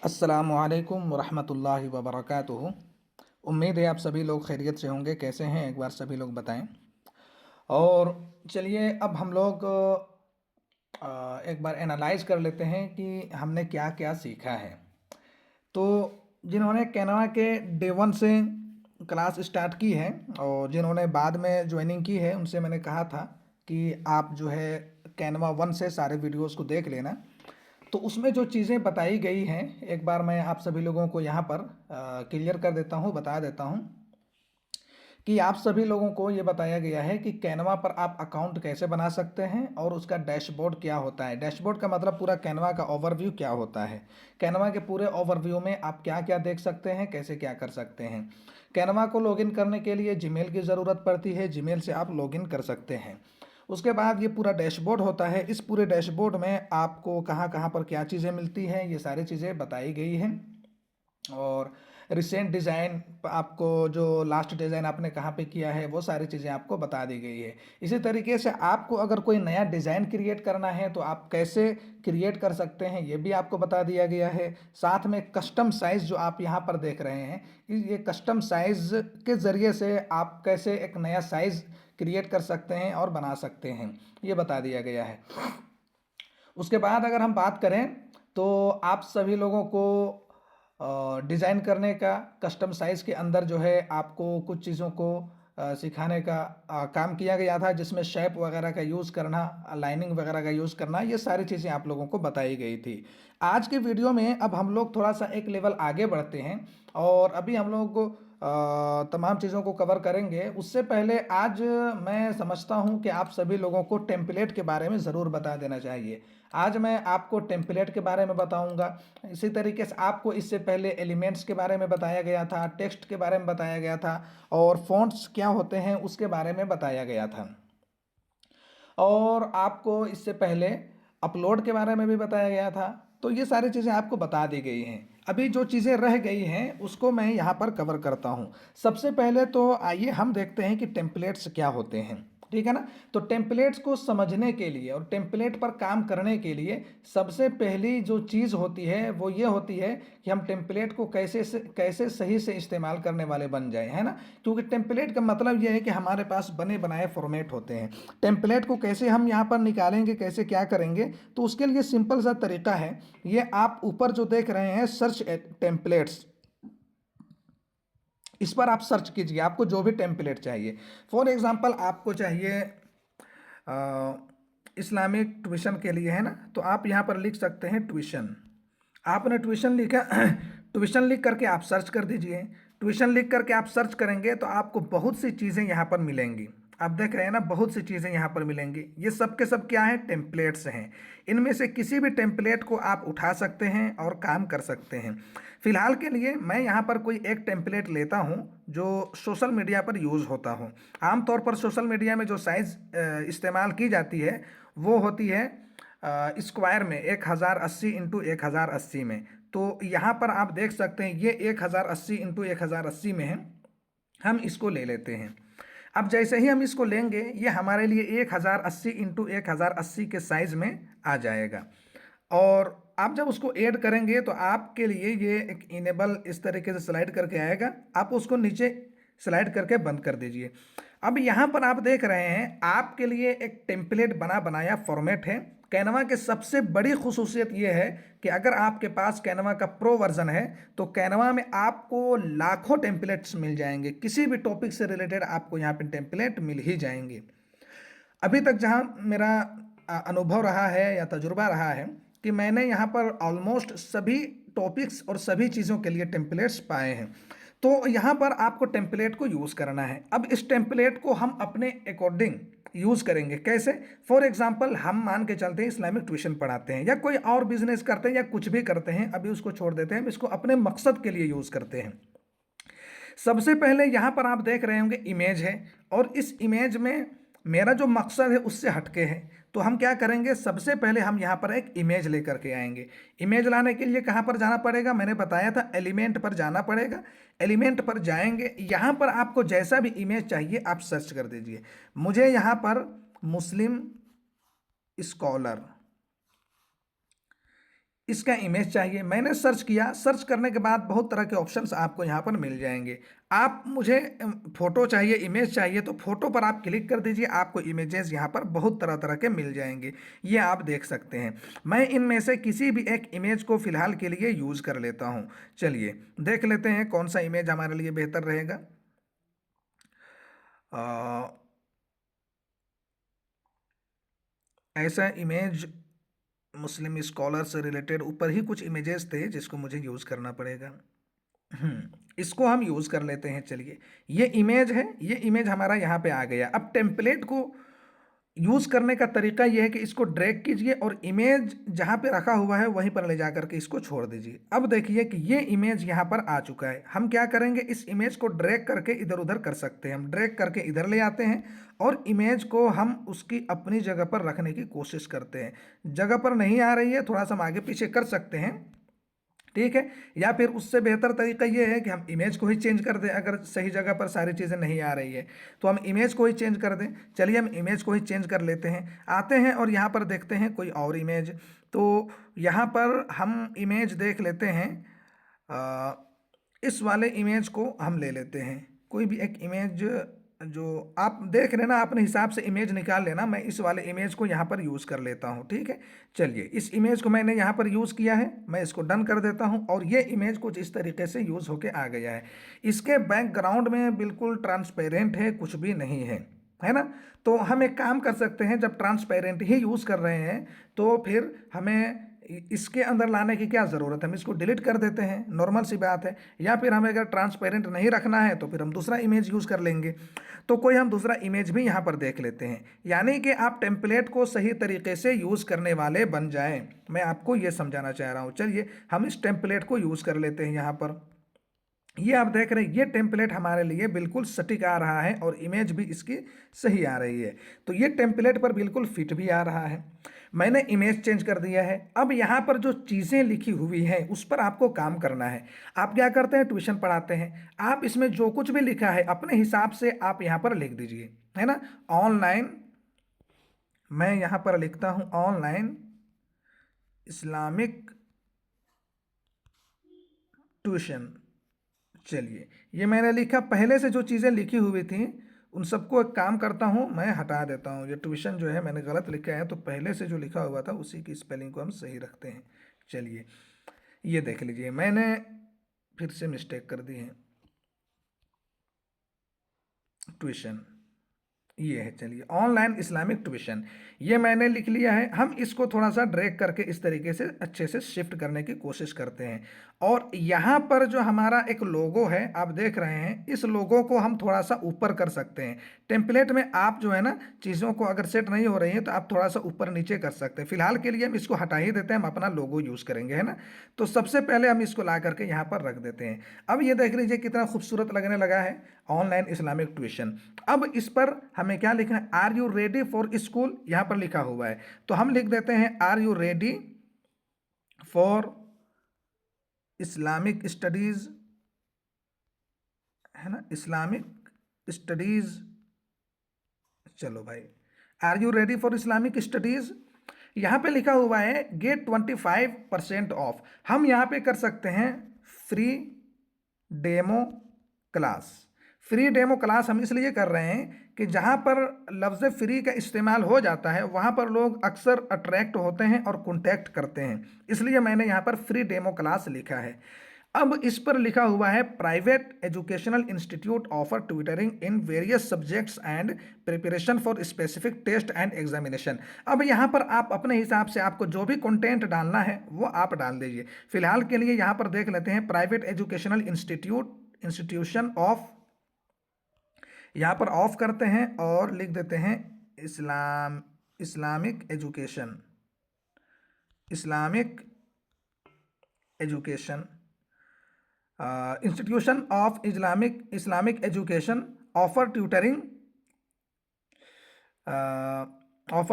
अस्सलामुअलैकुम वरहमतुल्लाहि वबरकातुहू। उम्मीद है आप सभी लोग खैरियत से होंगे। कैसे हैं एक बार सभी लोग बताएं। और चलिए अब हम लोग एक बार एनालाइज कर लेते हैं कि हमने क्या क्या सीखा है। तो जिन्होंने कैनवा के डे वन से क्लास स्टार्ट की है और जिन्होंने बाद में ज्वाइनिंग की है उनसे मैंने कहा था कि आप जो है कैनवा वन से सारे वीडियोस को देख लेना। तो उसमें जो चीज़ें बताई गई हैं एक बार मैं आप सभी लोगों को यहाँ पर क्लियर कर देता हूँ, बता देता हूँ कि आप सभी लोगों को ये बताया गया है कि कैनवा पर आप अकाउंट कैसे बना सकते हैं और उसका डैशबोर्ड क्या होता है। डैशबोर्ड का मतलब पूरा कैनवा का ओवरव्यू क्या होता है। कैनवा के पूरे ओवरव्यू में आप क्या क्या देख सकते हैं, कैसे क्या कर सकते हैं। कैनवा को लॉगिन करने के लिए जीमेल की ज़रूरत पड़ती है, जीमेल से आप लॉगिन कर सकते हैं। उसके बाद ये पूरा डैशबोर्ड होता है। इस पूरे डैशबोर्ड में आपको कहाँ कहाँ पर क्या चीज़ें मिलती हैं ये सारी चीज़ें बताई गई हैं। और रिसेंट डिज़ाइन आपको जो लास्ट डिज़ाइन आपने कहाँ पे किया है वो सारी चीज़ें आपको बता दी गई है। इसी तरीके से आपको अगर कोई नया डिज़ाइन क्रिएट करना है तो आप कैसे क्रिएट कर सकते हैं ये भी आपको बता दिया गया है। साथ में कस्टम साइज़ जो आप यहाँ पर देख रहे हैं, ये कस्टम साइज़ के ज़रिए से आप कैसे एक नया साइज़ क्रिएट कर सकते हैं और बना सकते हैं, ये बता दिया गया है। उसके बाद अगर हम बात करें तो आप सभी लोगों को डिज़ाइन करने का कस्टम साइज़ के अंदर जो है आपको कुछ चीज़ों को सिखाने का काम किया गया था, जिसमें शेप वगैरह का यूज़ करना, लाइनिंग वगैरह का यूज़ करना, ये सारी चीज़ें आप लोगों को बताई गई थी। आज के वीडियो में अब हम लोग थोड़ा सा एक लेवल आगे बढ़ते हैं और अभी हम लोग तमाम चीज़ों को कवर करेंगे। उससे पहले आज मैं समझता हूं कि आप सभी लोगों को टेम्पलेट के बारे में ज़रूर बता देना चाहिए। आज मैं आपको टेम्पलेट के बारे में बताऊंगा। इसी तरीके से आपको इससे पहले एलिमेंट्स के बारे में बताया गया था, टेक्स्ट के बारे में बताया गया था और फ़ॉन्ट्स क्या होते हैं उसके बारे में बताया गया था। और आपको इससे पहले अपलोड के बारे में भी बताया गया था। तो ये सारी चीज़ें आपको बता दी गई हैं। अभी जो चीज़ें रह गई हैं उसको मैं यहाँ पर कवर करता हूँ। सबसे पहले तो आइए हम देखते हैं कि टेम्पलेट्स क्या होते हैं, ठीक है ना। तो टेम्पलेट्स को समझने के लिए और टेम्पलेट पर काम करने के लिए सबसे पहली जो चीज़ होती है वो ये होती है कि हम टेम्पलेट को कैसे सही से इस्तेमाल करने वाले बन जाए, है ना। क्योंकि टेम्पलेट का मतलब ये है कि हमारे पास बने बनाए फॉर्मेट होते हैं। टेम्पलेट को कैसे हम यहाँ पर निकालेंगे, कैसे क्या करेंगे, तो उसके लिए सिंपल सा तरीका है। ये आप ऊपर जो देख रहे हैं सर्च टेम्पलेट्स, इस पर आप सर्च कीजिए आपको जो भी टेम्पलेट चाहिए। फॉर एग्जांपल आपको चाहिए इस्लामिक ट्यूशन के लिए, है ना। तो आप यहाँ पर लिख सकते हैं ट्यूशन। आपने ट्यूशन लिखा ट्यूशन लिख करके आप सर्च कर दीजिए। ट्यूशन लिख करके आप सर्च करेंगे तो आपको बहुत सी चीज़ें यहाँ पर मिलेंगी। आप देख रहे हैं ना, बहुत सी चीज़ें यहाँ पर मिलेंगी। ये सब के सब क्या है, टेम्पलेट्स हैं। इनमें से किसी भी टेम्पलेट को आप उठा सकते हैं और काम कर सकते हैं। फिलहाल के लिए मैं यहाँ पर कोई एक टेम्पलेट लेता हूँ जो सोशल मीडिया पर यूज़ होता हो। आमतौर पर सोशल मीडिया में जो साइज़ इस्तेमाल की जाती है वो होती है स्क्वायर में 1080 इंटू 1080 में। तो यहाँ पर आप देख सकते हैं ये 1080 इंटू 1080 में है। हम इसको ले लेते हैं। अब जैसे ही हम इसको लेंगे ये हमारे लिए 1080 इंटू 1080 के साइज में आ जाएगा। और आप जब उसको ऐड करेंगे तो आपके लिए ये एक इनेबल इस तरीके से स्लाइड करके आएगा। आप उसको नीचे स्लाइड करके बंद कर दीजिए। अब यहाँ पर आप देख रहे हैं आपके लिए एक टेम्पलेट बना बनाया फॉर्मेट है। कैनवा के सबसे बड़ी खुसूसियत ये है कि अगर आपके पास कैनवा का प्रो वर्जन है तो कैनवा में आपको लाखों टेम्पलेट्स मिल जाएंगे। किसी भी टॉपिक से रिलेटेड आपको यहाँ पे टेम्पलेट मिल ही जाएंगे। अभी तक जहाँ मेरा अनुभव रहा है या तजुर्बा रहा है कि मैंने यहाँ पर ऑलमोस्ट सभी टॉपिक्स और सभी चीज़ों के लिए टेम्पलेट्स पाए हैं। तो यहाँ पर आपको टेम्पलेट को यूज़ करना है। अब इस टेम्पलेट को हम अपने अकॉर्डिंग यूज़ करेंगे। कैसे? फॉर एग्जांपल हम मान के चलते हैं इस्लामिक ट्यूशन पढ़ाते हैं या कोई और बिजनेस करते हैं या कुछ भी करते हैं, अभी उसको छोड़ देते हैं, हम इसको अपने मकसद के लिए यूज़ करते हैं। सबसे पहले यहाँ पर आप देख रहे होंगे इमेज है और इस इमेज में मेरा जो मकसद है उससे हटके है। तो हम क्या करेंगे, सबसे पहले हम यहाँ पर एक इमेज लेकर के आएंगे। इमेज लाने के लिए कहाँ पर जाना पड़ेगा, मैंने बताया था एलिमेंट पर जाना पड़ेगा। एलिमेंट पर जाएंगे, यहाँ पर आपको जैसा भी इमेज चाहिए आप सर्च कर दीजिए। मुझे यहाँ पर मुस्लिम स्कॉलर इसका इमेज चाहिए। मैंने सर्च किया, सर्च करने के बाद बहुत तरह के ऑप्शंस आपको यहाँ पर मिल जाएंगे। आप मुझे फ़ोटो चाहिए, इमेज चाहिए, तो फ़ोटो पर आप क्लिक कर दीजिए, आपको इमेजेस यहाँ पर बहुत तरह तरह के मिल जाएंगे, ये आप देख सकते हैं। मैं इनमें से किसी भी एक इमेज को फ़िलहाल के लिए यूज़ कर लेता हूँ। चलिए देख लेते हैं कौन सा इमेज हमारे लिए बेहतर रहेगा। ऐसा इमेज मुस्लिम स्कॉलर से रिलेटेड ऊपर ही कुछ इमेजेस थे जिसको मुझे यूज़ करना पड़ेगा। इसको हम यूज़ कर लेते हैं। चलिए ये इमेज है, ये इमेज हमारा यहाँ पे आ गया। अब टेम्पलेट को यूज़ करने का तरीका यह है कि इसको ड्रैग कीजिए और इमेज जहाँ पे रखा हुआ है वहीं पर ले जा करके इसको छोड़ दीजिए। अब देखिए कि ये इमेज यहाँ पर आ चुका है। हम क्या करेंगे, इस इमेज को ड्रैग करके इधर उधर कर सकते हैं। हम ड्रैग करके इधर ले आते हैं और इमेज को हम उसकी अपनी जगह पर रखने की कोशिश करते हैं। जगह पर नहीं आ रही है, थोड़ा सा हम आगे पीछे कर सकते हैं, ठीक है। या फिर उससे बेहतर तरीका ये है कि हम इमेज को ही चेंज कर दें। अगर सही जगह पर सारी चीज़ें नहीं आ रही है तो हम इमेज को ही चेंज कर दें। चलिए हम इमेज को ही चेंज कर लेते हैं, आते हैं और यहाँ पर देखते हैं कोई और इमेज। तो यहाँ पर हम इमेज देख लेते हैं, इस वाले इमेज को हम ले लेते हैं। कोई भी एक इमेज जो आप देख लेना, अपने हिसाब से इमेज निकाल लेना। मैं इस वाले इमेज को यहाँ पर यूज़ कर लेता हूँ, ठीक है। चलिए इस इमेज को मैंने यहाँ पर यूज़ किया है, मैं इसको डन कर देता हूँ और ये इमेज कुछ इस तरीके से यूज़ होके आ गया है। इसके बैकग्राउंड में बिल्कुल ट्रांसपेरेंट है, कुछ भी नहीं है ना। तो हम एक काम कर सकते हैं, जब ट्रांसपेरेंट ही यूज़ कर रहे हैं तो फिर हमें इसके अंदर लाने की क्या ज़रूरत है, हम इसको डिलीट कर देते हैं, नॉर्मल सी बात है। या फिर हमें अगर ट्रांसपेरेंट नहीं रखना है तो फिर हम दूसरा इमेज यूज़ कर लेंगे। तो कोई हम दूसरा इमेज भी यहाँ पर देख लेते हैं, यानी कि आप टेम्पलेट को सही तरीके से यूज़ करने वाले बन जाएं। मैं आपको ये समझाना चाह रहा हूँ। चलिए हम इस टेम्पलेट को यूज़ कर लेते हैं। यहाँ पर ये आप देख रहे हैं, ये टेम्पलेट हमारे लिए बिल्कुल सटीक आ रहा है और इमेज भी इसकी सही आ रही है। तो ये टेम्पलेट पर बिल्कुल फिट भी आ रहा है। मैंने इमेज चेंज कर दिया है। अब यहाँ पर जो चीज़ें लिखी हुई हैं उस पर आपको काम करना है। आप क्या करते हैं, ट्यूशन पढ़ाते हैं, आप इसमें जो कुछ भी लिखा है अपने हिसाब से आप यहाँ पर लिख दीजिए, है ना। ऑनलाइन, मैं यहाँ पर लिखता हूँ ऑनलाइन इस्लामिक ट्यूशन। चलिए ये मैंने लिखा। पहले से जो चीज़ें लिखी हुई थी उन सबको एक काम करता हूँ, मैं हटा देता हूँ। ये ट्यूशन जो है मैंने गलत लिखा है, तो पहले से जो लिखा हुआ था उसी की स्पेलिंग को हम सही रखते हैं। चलिए ये देख लीजिए, मैंने फिर से मिस्टेक कर दी है, ट्यूशन ये है। चलिए ऑनलाइन इस्लामिक ट्यूशन ये मैंने लिख लिया है। हम इसको थोड़ा सा ड्रैग करके इस तरीके से अच्छे से शिफ्ट करने की कोशिश करते हैं। और यहाँ पर जो हमारा एक लोगो है आप देख रहे हैं, इस लोगो को हम थोड़ा सा ऊपर कर सकते हैं। टेम्पलेट में आप जो है ना, चीज़ों को अगर सेट नहीं हो रही है तो आप थोड़ा सा ऊपर नीचे कर सकते हैं। फिलहाल के लिए हम इसको हटा ही देते हैं, हम अपना लोगो यूज़ करेंगे, है ना। तो सबसे पहले हम इसको ला करके यहाँ पर रख देते हैं। अब ये देख लीजिए कितना खूबसूरत लगने लगा है, ऑनलाइन इस्लामिक ट्यूशन। अब इस पर हमें क्या लिखना है, are you ready for school, यहाँ पर लिखा हुआ है। तो हम लिख देते हैं are you ready for Islamic studies, है ना, इस्लामिक स्टडीज। चलो भाई, are you ready for Islamic studies. यहाँ पे लिखा हुआ है गेट 25% ऑफ। हम यहाँ पे कर सकते हैं free demo class. Free demo class हम इसलिए कर रहे हैं कि जहाँ पर लफ्ज़ फ्री का इस्तेमाल हो जाता है वहाँ पर लोग अक्सर अट्रैक्ट होते हैं और कॉन्टैक्ट करते हैं, इसलिए मैंने यहाँ पर फ्री डेमो क्लास लिखा है। अब इस पर लिखा हुआ है private educational institute offer tutoring in various subjects and preparation for specific test and examination. अब यहाँ पर आप अपने हिसाब से आपको जो भी कंटेंट डालना है वो आप डाल दीजिए। फिलहाल के लिए यहाँ पर देख लेते हैं प्राइवेट एजुकेशनल इंस्टीट्यूशन ऑफ, यहाँ पर ऑफ करते हैं और लिख देते हैं Islamic education, Islamic education institution of Islamic education offer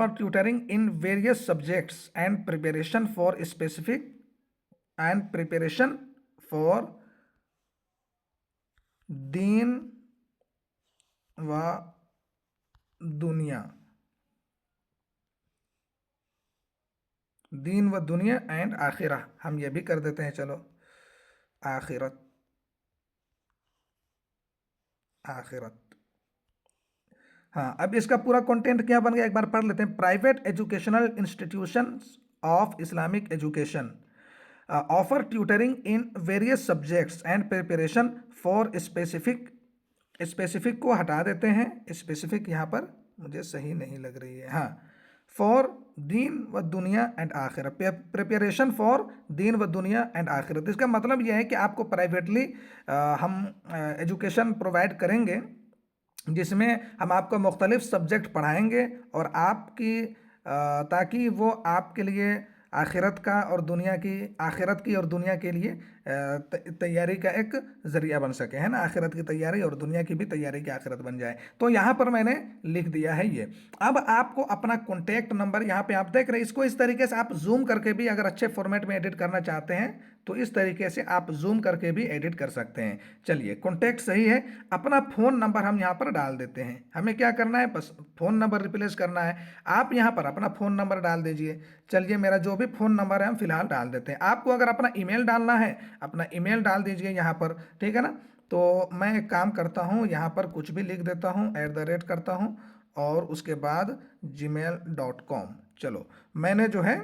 tutoring in various subjects and preparation for दीन व दुनिया, दीन व दुनिया एंड आखिरा, हम ये भी कर देते हैं, चलो आखिरत, आखिरत। हाँ, अब इसका पूरा कंटेंट क्या बन गया एक बार पढ़ लेते हैं। Private educational institutions of Islamic education offer tutoring in various subjects and preparation for specific, specific को हटा देते हैं, स्पेसिफिक यहाँ पर मुझे सही नहीं लग रही है, हाँ, फॉर दीन व दुनिया एंड आखिरत, प्रिपरेशन फॉर दीन व दुनिया एंड आखिरत। इसका मतलब यह है कि आपको प्राइवेटली हम एजुकेशन प्रोवाइड करेंगे, जिसमें हम आपको मुख्तलिफ सब्जेक्ट पढ़ाएंगे और आपकी ताकि वो आपके लिए आखिरत का और दुनिया की, आखिरत की और दुनिया के लिए तैयारी का एक ज़रिया बन सके, है ना, आखिरत की तैयारी और दुनिया की भी तैयारी की आखिरत बन जाए। तो यहाँ पर मैंने लिख दिया है ये। अब आपको अपना कॉन्टैक्ट नंबर यहाँ पे आप देख रहे हैं, इसको इस तरीके से आप जूम करके भी अगर अच्छे फॉर्मेट में एडिट करना चाहते हैं तो इस तरीके से आप जूम करके भी एडिट कर सकते हैं। चलिए, कॉन्टैक्ट सही है, अपना फ़ोन नंबर हम यहाँ पर डाल देते हैं। हमें क्या करना है, बस फ़ोन नंबर रिप्लेस करना है। आप यहाँ पर अपना फ़ोन नंबर डाल दीजिए। चलिए, मेरा जो भी फ़ोन नंबर है हम फिलहाल डाल देते हैं। आपको अगर अपना ईमेल डालना है, अपना ईमेल डाल दीजिए यहाँ पर, ठीक है ना। तो मैं एक काम करता हूँ, यहाँ पर कुछ भी लिख देता हूँ, @ करता हूँ और उसके बाद gmail.com। चलो, मैंने जो है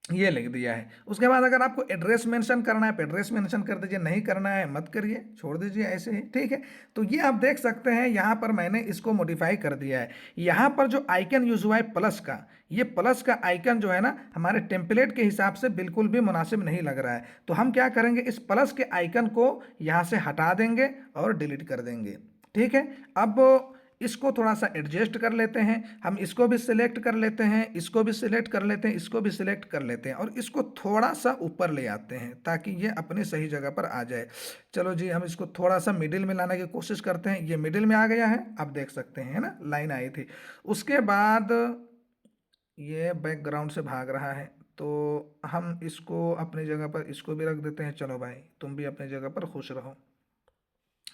ये लिख दिया है। उसके बाद अगर आपको एड्रेस मेंशन करना है तो एड्रेस मेंशन कर दीजिए, नहीं करना है मत करिए, छोड़ दीजिए ऐसे ही, ठीक है। तो ये आप देख सकते हैं यहाँ पर मैंने इसको मॉडिफाई कर दिया है। यहाँ पर जो आइकन यूज हुआ है प्लस का, ये प्लस का आइकन जो है ना हमारे टेम्पलेट के हिसाब से बिल्कुल भी मुनासिब नहीं लग रहा है। तो हम क्या करेंगे, इस प्लस के आइकन को यहाँ से हटा देंगे और डिलीट कर देंगे, ठीक है। अब इसको थोड़ा सा एडजस्ट कर लेते हैं, हम इसको भी सिलेक्ट कर लेते हैं, इसको भी सिलेक्ट कर लेते हैं, इसको भी सिलेक्ट कर लेते हैं और इसको थोड़ा सा ऊपर ले आते हैं ताकि ये अपनी सही जगह पर आ जाए। चलो जी, हम इसको थोड़ा सा मिडिल में लाने की कोशिश करते हैं। ये मिडिल में आ गया है, आप देख सकते हैं, है ना, लाइन आई थी। उसके बाद ये बैकग्राउंड से भाग रहा है तो हम इसको अपनी जगह पर, इसको भी रख देते हैं। चलो भाई, तुम भी अपनी जगह पर खुश रहो।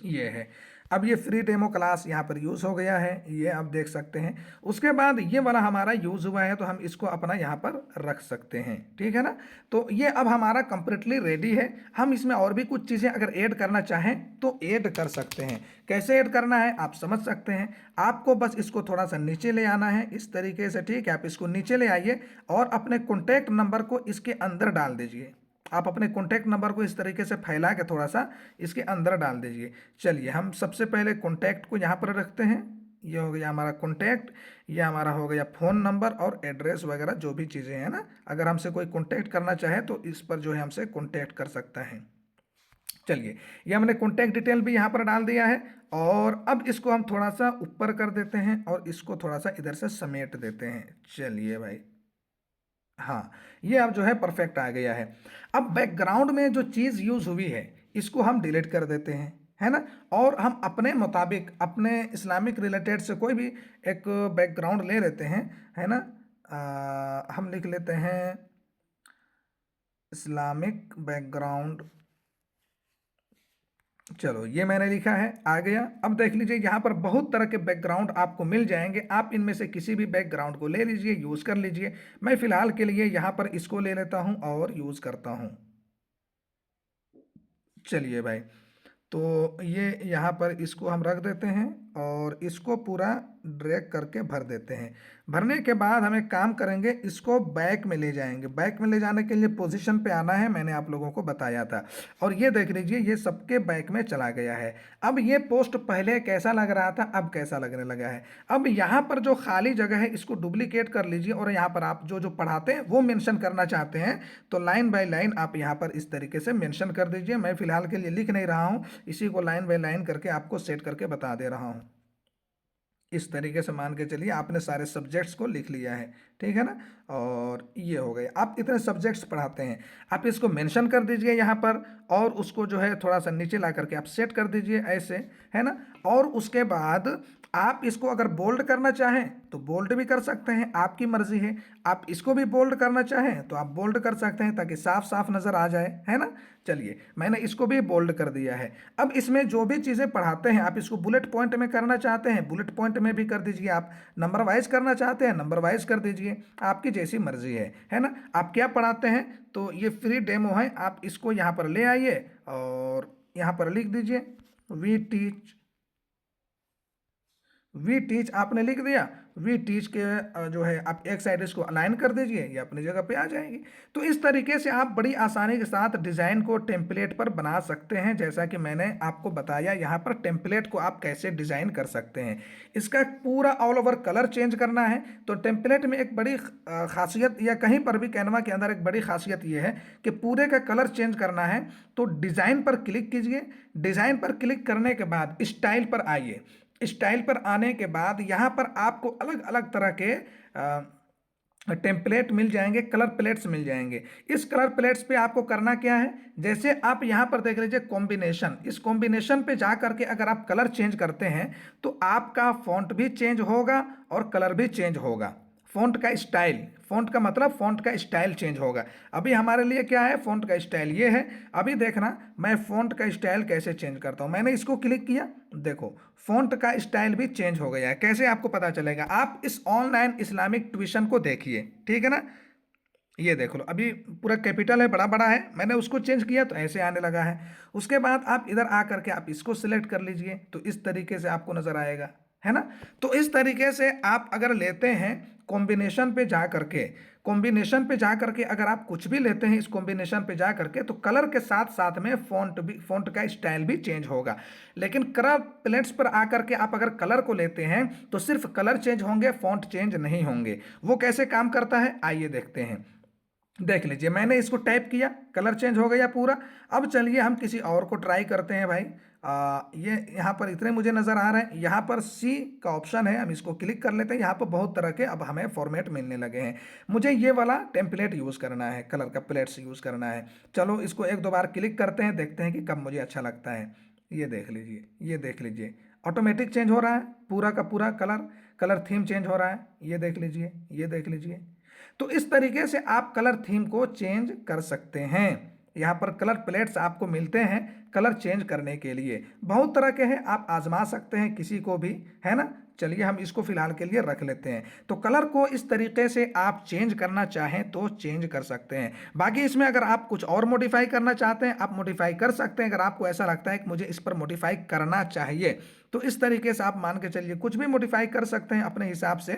ये है, अब ये फ्री डेमो क्लास यहाँ पर यूज़ हो गया है, ये आप देख सकते हैं। उसके बाद ये वाला हमारा यूज़ हुआ है तो हम इसको अपना यहाँ पर रख सकते हैं, ठीक है ना। तो ये अब हमारा कंप्लीटली रेडी है। हम इसमें और भी कुछ चीज़ें अगर ऐड करना चाहें तो ऐड कर सकते हैं। कैसे ऐड करना है आप समझ सकते हैं। आपको बस इसको थोड़ा सा नीचे ले आना है इस तरीके से, ठीक है। आप इसको नीचे ले आइए और अपने कॉन्टैक्ट नंबर को इसके अंदर डाल दीजिए। आप अपने कॉन्टैक्ट नंबर को इस तरीके से फैला के थोड़ा सा इसके अंदर डाल दीजिए। चलिए, हम सबसे पहले कॉन्टैक्ट को यहाँ पर रखते हैं। ये हो गया हमारा कॉन्टैक्ट, ये हमारा हो गया फ़ोन नंबर और एड्रेस वगैरह जो भी चीज़ें हैं ना। अगर हमसे कोई कॉन्टैक्ट करना चाहे तो इस पर जो है हमसे कॉन्टैक्ट कर सकता है। चलिए, ये हमने कॉन्टैक्ट डिटेल भी यहाँ पर डाल दिया है और अब इसको हम थोड़ा सा ऊपर कर देते हैं और इसको थोड़ा सा इधर से समेट देते हैं। चलिए भाई, हाँ, ये अब जो है परफेक्ट आ गया है। अब बैकग्राउंड में जो चीज़ यूज़ हुई है इसको हम डिलीट कर देते हैं, है ना। और हम अपने मुताबिक अपने इस्लामिक रिलेटेड से कोई भी एक बैकग्राउंड ले लेते हैं, है ना। हम लिख लेते हैं इस्लामिक बैकग्राउंड। चलो, ये मैंने लिखा है, आ गया। अब देख लीजिए, यहाँ पर बहुत तरह के बैकग्राउंड आपको मिल जाएंगे। आप इनमें से किसी भी बैकग्राउंड को ले लीजिए, यूज़ कर लीजिए। मैं फ़िलहाल के लिए यहाँ पर इसको ले लेता हूँ और यूज़ करता हूँ। चलिए भाई, तो ये यहाँ पर इसको हम रख देते हैं और इसको पूरा ड्रैग करके भर देते हैं। भरने के बाद हम एक काम करेंगे, इसको बैक में ले जाएंगे। बैक में ले जाने के लिए पोजीशन पे आना है, मैंने आप लोगों को बताया था। और ये देख लीजिए, ये सबके बैक में चला गया है। अब ये पोस्ट पहले कैसा लग रहा था, अब कैसा लगने लगा है। अब यहाँ पर जो खाली जगह है इसको डुप्लीकेट कर लीजिए और यहाँ पर आप जो जो पढ़ाते हैं वो मेंशन करना चाहते हैं तो लाइन बाय लाइन आप यहाँ पर इस तरीके से मेंशन कर दीजिए। मैं फिलहाल के लिए लिख नहीं रहा हूँ, इसी को लाइन बाय लाइन करके आपको सेट करके बता दे रहा हूँ। इस तरीके से मान के चलिए आपने सारे सब्जेक्ट्स को लिख लिया है, ठीक है ना। और ये हो गए, आप इतने सब्जेक्ट्स पढ़ाते हैं, आप इसको मेंशन कर दीजिए यहाँ पर और उसको जो है थोड़ा सा नीचे ला करके आप सेट कर दीजिए ऐसे, है ना। और उसके बाद आप इसको अगर बोल्ड करना चाहें तो बोल्ड भी कर सकते हैं, आपकी मर्जी है। आप इसको भी बोल्ड करना चाहें तो आप बोल्ड कर सकते हैं ताकि साफ साफ नज़र आ जाए, है ना। चलिए मैंने इसको भी बोल्ड कर दिया है। अब इसमें जो भी चीज़ें पढ़ाते हैं, आप इसको बुलेट पॉइंट में करना चाहते हैं बुलेट पॉइंट में भी कर दीजिए, आप नंबर वाइज करना चाहते हैं नंबर वाइज कर दीजिए, आपकी जैसी मर्जी है ना। आप क्या पढ़ाते हैं, तो ये फ्री डेमो है, आप इसको यहाँ पर ले आइए और यहाँ पर लिख दीजिए वी टीच आपने लिख दिया। वी टीच के जो है आप एक साइड इसको अलाइन कर दीजिए, ये अपनी जगह पे आ जाएंगी। तो इस तरीके से आप बड़ी आसानी के साथ डिज़ाइन को टेम्पलेट पर बना सकते हैं, जैसा कि मैंने आपको बताया यहाँ पर टेम्पलेट को आप कैसे डिज़ाइन कर सकते हैं। इसका पूरा ऑल ओवर कलर चेंज करना है तो टेम्पलेट में एक बड़ी खासियत, या कहीं पर भी कैनवा के अंदर एक बड़ी खासियत ये है कि पूरे का कलर चेंज करना है तो डिज़ाइन पर क्लिक कीजिए। डिज़ाइन पर क्लिक करने के बाद स्टाइल पर आइए। स्टाइल पर आने के बाद यहाँ पर आपको अलग अलग तरह के टेम्पलेट मिल जाएंगे, कलर प्लेट्स मिल जाएंगे। इस कलर प्लेट्स पे आपको करना क्या है, जैसे आप यहाँ पर देख लीजिए कॉम्बिनेशन, इस कॉम्बिनेशन पे जा करके अगर आप कलर चेंज करते हैं तो आपका फॉन्ट भी चेंज होगा और कलर भी चेंज होगा। फ़ॉन्ट का स्टाइल, फ़ॉन्ट का मतलब फ़ॉन्ट का स्टाइल चेंज होगा। अभी हमारे लिए क्या है, फ़ॉन्ट का स्टाइल ये है। अभी देखना मैं फ़ॉन्ट का स्टाइल कैसे चेंज करता हूँ। मैंने इसको क्लिक किया, देखो फ़ॉन्ट का स्टाइल भी चेंज हो गया है। कैसे आपको पता चलेगा, आप इस ऑनलाइन इस्लामिक ट्यूशन को देखिए, ठीक है ना। ये देख लो अभी पूरा कैपिटल है, बड़ा बड़ा है, मैंने उसको चेंज किया तो ऐसे आने लगा है। उसके बाद आप इधर आ करके आप इसको सिलेक्ट कर लीजिए तो इस तरीके से आपको नज़र आएगा, है ना। तो इस तरीके से आप अगर लेते हैं कॉम्बिनेशन पे जा करके, कॉम्बिनेशन पे जा करके अगर आप कुछ भी लेते हैं इस कॉम्बिनेशन पे जा करके, तो कलर के साथ साथ में फ़ॉन्ट का स्टाइल भी चेंज होगा। लेकिन कलर प्लेट्स पर आकर के आप अगर कलर को लेते हैं तो सिर्फ कलर चेंज होंगे, फ़ॉन्ट चेंज नहीं होंगे। वो कैसे काम करता है आइए देखते हैं। देख लीजिए मैंने इसको टाइप किया, कलर चेंज हो गया पूरा। अब चलिए हम किसी और को ट्राई करते हैं भाई। ये यहाँ पर इतने मुझे नज़र आ रहे हैं, यहाँ पर सी का ऑप्शन है, हम इसको क्लिक कर लेते हैं। यहाँ पर बहुत तरह के अब हमें फॉर्मेट मिलने लगे हैं। मुझे ये वाला टेम्पलेट यूज़ करना है, कलर का प्लेट्स यूज़ करना है। चलो इसको एक दो बार क्लिक करते हैं, देखते हैं कि कब मुझे अच्छा लगता है। ये देख लीजिए, ये देख लीजिए ऑटोमेटिक चेंज हो रहा है पूरा का पूरा कलर, कलर थीम चेंज हो रहा है। ये देख लीजिए, ये देख लीजिए। तो इस तरीके से आप कलर थीम को चेंज कर सकते हैं। यहाँ पर कलर प्लेट्स आपको मिलते हैं कलर चेंज करने के लिए, बहुत तरह के हैं, आप आजमा सकते हैं किसी को भी, है ना। चलिए हम इसको फिलहाल के लिए रख लेते हैं। तो कलर को इस तरीके से आप चेंज करना चाहें तो चेंज कर सकते हैं। बाकी इसमें अगर आप कुछ और मॉडिफाई करना चाहते हैं आप मॉडिफाई कर सकते हैं। अगर आपको ऐसा लगता है कि मुझे इस पर मॉडिफाई करना चाहिए तो इस तरीके से आप मान के चलिए कुछ भी मॉडिफाई कर सकते हैं अपने हिसाब से,